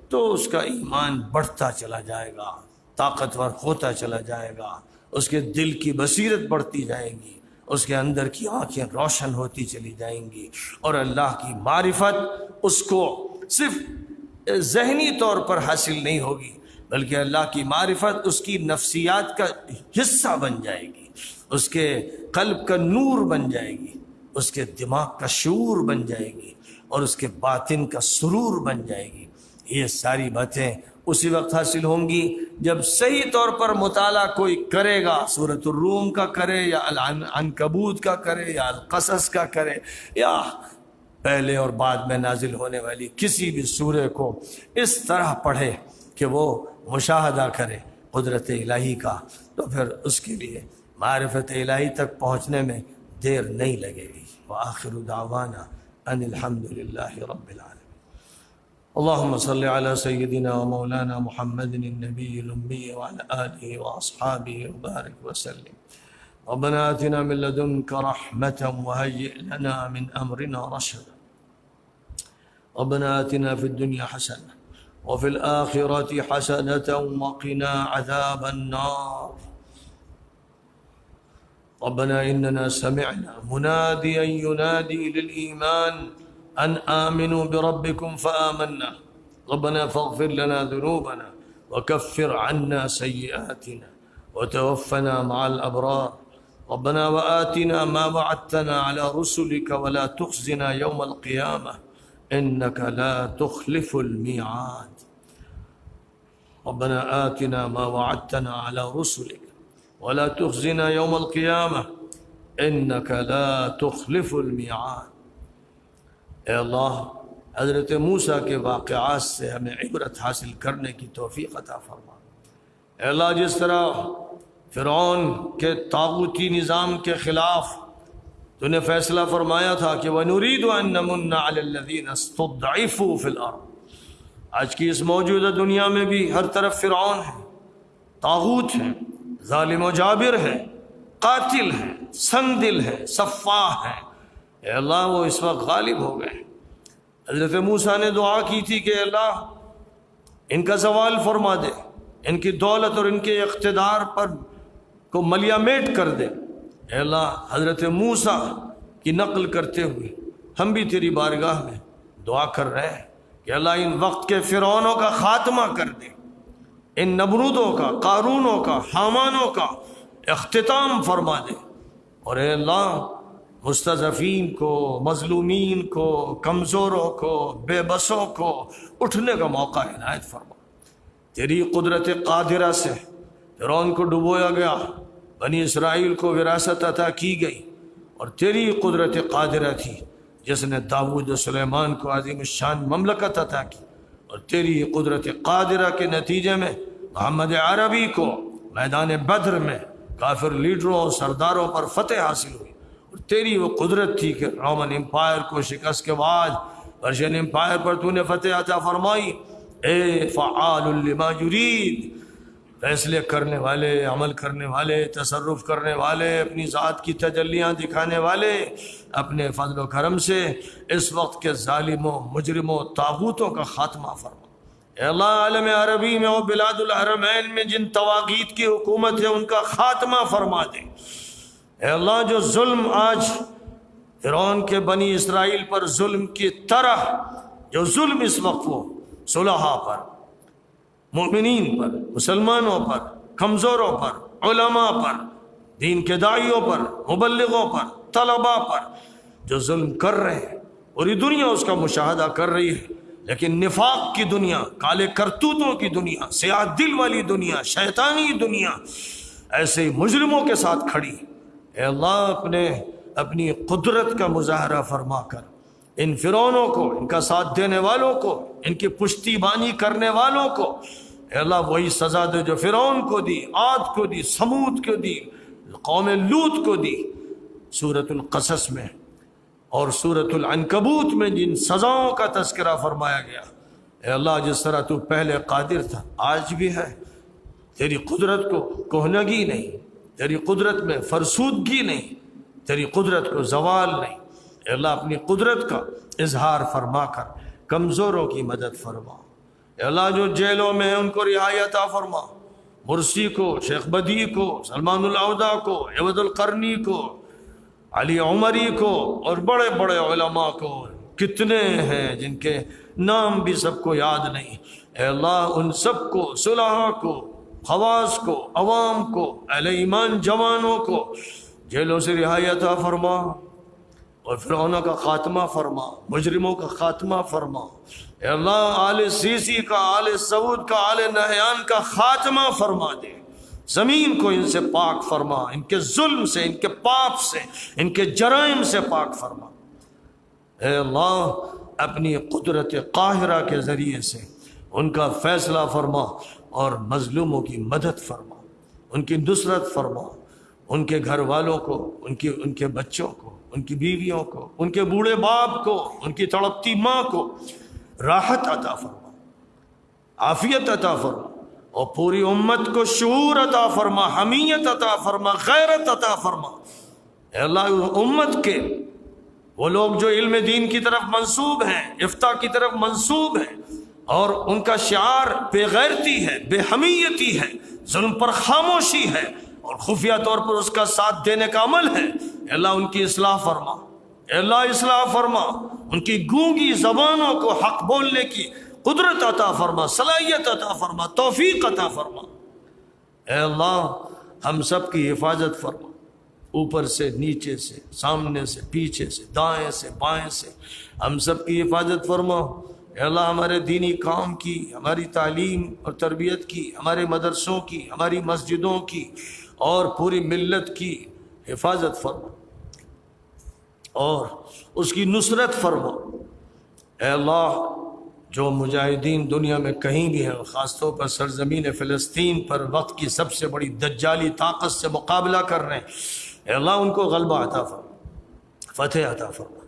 تو اس کا ایمان بڑھتا چلا جائے گا، طاقتور ہوتا چلا جائے گا، اس کے دل کی بصیرت بڑھتی جائے گی، اس کے اندر کی آنکھیں روشن ہوتی چلی جائیں گی، اور اللہ کی معرفت اس کو صرف ذہنی طور پر حاصل نہیں ہوگی، بلکہ اللہ کی معرفت اس کی نفسیات کا حصہ بن جائے گی، اس کے قلب کا نور بن جائے گی، اس کے دماغ کا شعور بن جائے گی، اور اس کے باطن کا سرور بن جائے گی۔ یہ ساری باتیں اسی وقت حاصل ہوں گی جب صحیح طور پر مطالعہ کوئی کرے گا، سورۃ الروم کا کرے یا العنکبوت کا کرے یا القصص کا کرے، یا پہلے اور بعد میں نازل ہونے والی کسی بھی سورہ کو اس طرح پڑھے کہ وہ مشاہدہ کرے قدرت الہی کا، تو پھر اس کے لیے معرفت الہی تک پہنچنے میں دیر نہیں لگے گی۔ وآخر دعوانا ان الحمد للہ رب العالمین۔ اللهم صل على سيدنا ومولانا محمد النبي الأمي وعلى آله وأصحابه وبارك وسلم۔ ربنا آتنا من لدنك رحمة وهيئ لنا من أمرنا رشدا۔ ربنا آتنا في الدنيا حسنة وفي الآخرة حسنة وقنا عذاب النار۔ ربنا إننا سمعنا مناديا ينادي للإيمان أن آمنوا بربكم فآمنا، ربنا فاغفر لنا ذنوبنا وكفر عنا سيئاتنا وتوفنا مع الأبرار، ربنا وآتنا ما وعدتنا على رسلك ولا تخزنا يوم القيامة إنك لا تخلف الميعاد، ربنا آتنا ما وعدتنا على رسلك ولا تخزنا يوم القيامة إنك لا تخلف الميعاد۔ اے اللہ حضرت موسیٰ کے واقعات سے ہمیں عبرت حاصل کرنے کی توفیق عطا فرما۔ اے اللہ جس طرح فرعون کے طاغوتی نظام کے خلاف تو نے فیصلہ فرمایا تھا کہ وَنُرِيدُ أَن نَّمُنَّ عَلَى الَّذِينَ اسْتُضْعِفُوا فِي الْأَرْضِ۔ آج کی اس موجودہ دنیا میں بھی ہر طرف فرعون ہے، طاغوت ہے، ظالم و جابر ہے، قاتل ہے، سنگ دل ہے، سفاح ہے۔ اے اللہ وہ اس وقت غالب ہو گئے۔ حضرت موسیٰ نے دعا کی تھی کہ اللہ ان کا زوال فرما دے، ان کی دولت اور ان کے اقتدار پر کو ملیا میٹ کر دے۔ اے اللہ حضرت موسیٰ کی نقل کرتے ہوئے ہم بھی تیری بارگاہ میں دعا کر رہے ہیں کہ اللہ ان وقت کے فرعونوں کا خاتمہ کر دے، ان نمرودوں کا، قارونوں کا، حامانوں کا اختتام فرما دے، اور اے اللہ مستضعفین کو، مظلومین کو، کمزوروں کو، بے بسوں کو اٹھنے کا موقع عنایت فرما۔ تیری قدرت قادرہ سے فرعون کو ڈبویا گیا، بنی اسرائیل کو وراثت عطا کی گئی، اور تیری قدرت قادرہ تھی جس نے داؤد و سلیمان کو عظیم الشان مملکت عطا کی، اور تیری قدرت قادرہ کے نتیجے میں محمد عربی کو میدان بدر میں کافر لیڈروں اور سرداروں پر فتح حاصل ہوئی، اور تیری وہ قدرت تھی کہ رومن امپائر کو شکست کے بعد پرشین امپائر پر تو نے فتح عطا فرمائی۔ اے فعال لما یرید، فیصلے کرنے والے، عمل کرنے والے، تصرف کرنے والے، اپنی ذات کی تجلیاں دکھانے والے، اپنے فضل و کرم سے اس وقت کے ظالموں، مجرموں، طاغوتوں کا خاتمہ فرما۔ اے اللہ عالم عربی میں اور بلاد الحرمین میں جن طواغیت کی حکومت ہے ان کا خاتمہ فرما دے۔ اے اللہ جو ظلم آج فرعون کے بنی اسرائیل پر ظلم کی طرح جو ظلم اس وقت وہ صلحاء پر، مومنین پر، مسلمانوں پر، کمزوروں پر، علماء پر، دین کے داعیوں پر، مبلغوں پر، طلباء پر جو ظلم کر رہے ہیں، اور یہ دنیا اس کا مشاہدہ کر رہی ہے، لیکن نفاق کی دنیا، کالے کرتوتوں کی دنیا، سیاہ دل والی دنیا، شیطانی دنیا ایسے ہی مجرموں کے ساتھ کھڑی۔ اے اللہ اپنی قدرت کا مظاہرہ فرما کر ان فرعونوں کو، ان کا ساتھ دینے والوں کو، ان کی پشتی بانی کرنے والوں کو اے اللہ وہی سزا دے جو فرعون کو دی، عاد کو دی، سمود کو دی، قوم لوط کو دی۔ سورۃ القصص میں اور سورۃ العنکبوت میں جن سزاؤں کا تذکرہ فرمایا گیا، اے اللہ جس طرح تو پہلے قادر تھا آج بھی ہے، تیری قدرت کو کہنگی نہیں، تیری قدرت میں فرسودگی نہیں، تیری قدرت کو زوال نہیں۔ اے اللہ اپنی قدرت کا اظہار فرما کر کمزوروں کی مدد فرما۔ اے اللہ جو جیلوں میں ہیں ان کو رہائی عطا فرما، مرسی کو، شیخ بدی کو، سلمان العودہ کو، عوض القرنی کو، علی عمری کو، اور بڑے بڑے علماء کو، کتنے ہیں جن کے نام بھی سب کو یاد نہیں۔ اے اللہ ان سب کو، صلحاء کو، خواص کو، عوام کو، اہل ایمان جوانوں کو جیلوں سے رہائی عطا فرما، اور فرعونوں کا خاتمہ فرما، مجرموں کا خاتمہ فرما۔ اے اللہ آل سیسی کا، آل سعود کا، آل نہیان کا خاتمہ فرما دے، زمین کو ان سے پاک فرما، ان کے ظلم سے، ان کے پاپ سے، ان کے جرائم سے پاک فرما۔ اے اللہ اپنی قدرت قاہرہ کے ذریعے سے ان کا فیصلہ فرما، اور مظلوموں کی مدد فرما، ان کی نصرت فرما، ان کے گھر والوں کو، ان کے بچوں کو، ان کی بیویوں کو، ان کے بوڑھے باپ کو، ان کی تڑپتی ماں کو راحت عطا فرما، عافیت عطا فرما، اور پوری امت کو شعور عطا فرما، حمیت عطا فرما، غیرت عطا فرما۔ اے اللہ امت کے وہ لوگ جو علم دین کی طرف منسوب ہیں، افتاء کی طرف منسوب ہیں، اور ان کا شعار بے غیرتی ہے، بے حمیتی ہے، ظلم پر خاموشی ہے، اور خفیہ طور پر اس کا ساتھ دینے کا عمل ہے، اے اللہ ان کی اصلاح فرما، اے اللہ اصلاح فرما، ان کی گونگی زبانوں کو حق بولنے کی قدرت عطا فرما، صلاحیت عطا فرما، توفیق عطا فرما۔ اے اللہ ہم سب کی حفاظت فرما، اوپر سے، نیچے سے، سامنے سے، پیچھے سے، دائیں سے، بائیں سے، ہم سب کی حفاظت فرما۔ اے اللہ ہمارے دینی کام کی، ہماری تعلیم اور تربیت کی، ہمارے مدرسوں کی، ہماری مسجدوں کی، اور پوری ملت کی حفاظت فرما اور اس کی نصرت فرما۔ اے اللہ جو مجاہدین دنیا میں کہیں بھی ہیں، خاص طور پر سرزمین فلسطین پر وقت کی سب سے بڑی دجالی طاقت سے مقابلہ کر رہے ہیں، اے اللہ ان کو غلبہ عطا فرما، فتح عطا فرما۔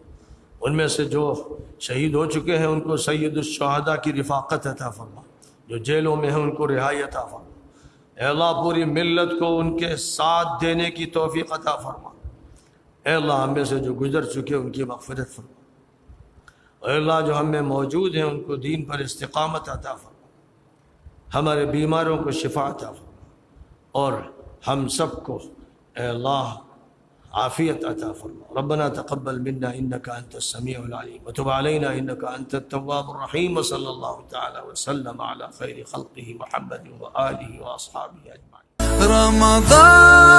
ان میں سے جو شہید ہو چکے ہیں ان کو سید الشہداء کی رفاقت عطا فرما، جو جیلوں میں ہیں ان کو رہائی عطا فرما۔ اے اللہ پوری ملت کو ان کے ساتھ دینے کی توفیق عطا فرما۔ اے اللہ ہم میں سے جو گزر چکے ان کی مغفرت فرما۔ اے اللہ جو ہم میں موجود ہیں ان کو دین پر استقامت عطا فرما، ہمارے بیماروں کو شفا عطا فرما، اور ہم سب کو اے اللہ عافیت عطا فرما۔ ربنا تقبل منا انك انت السميع العليم وتب علينا انك انت التواب الرحيم، وصلى الله تعالى وسلم على خير خلقه محمد وآله واصحابه اجمعين۔ رمضان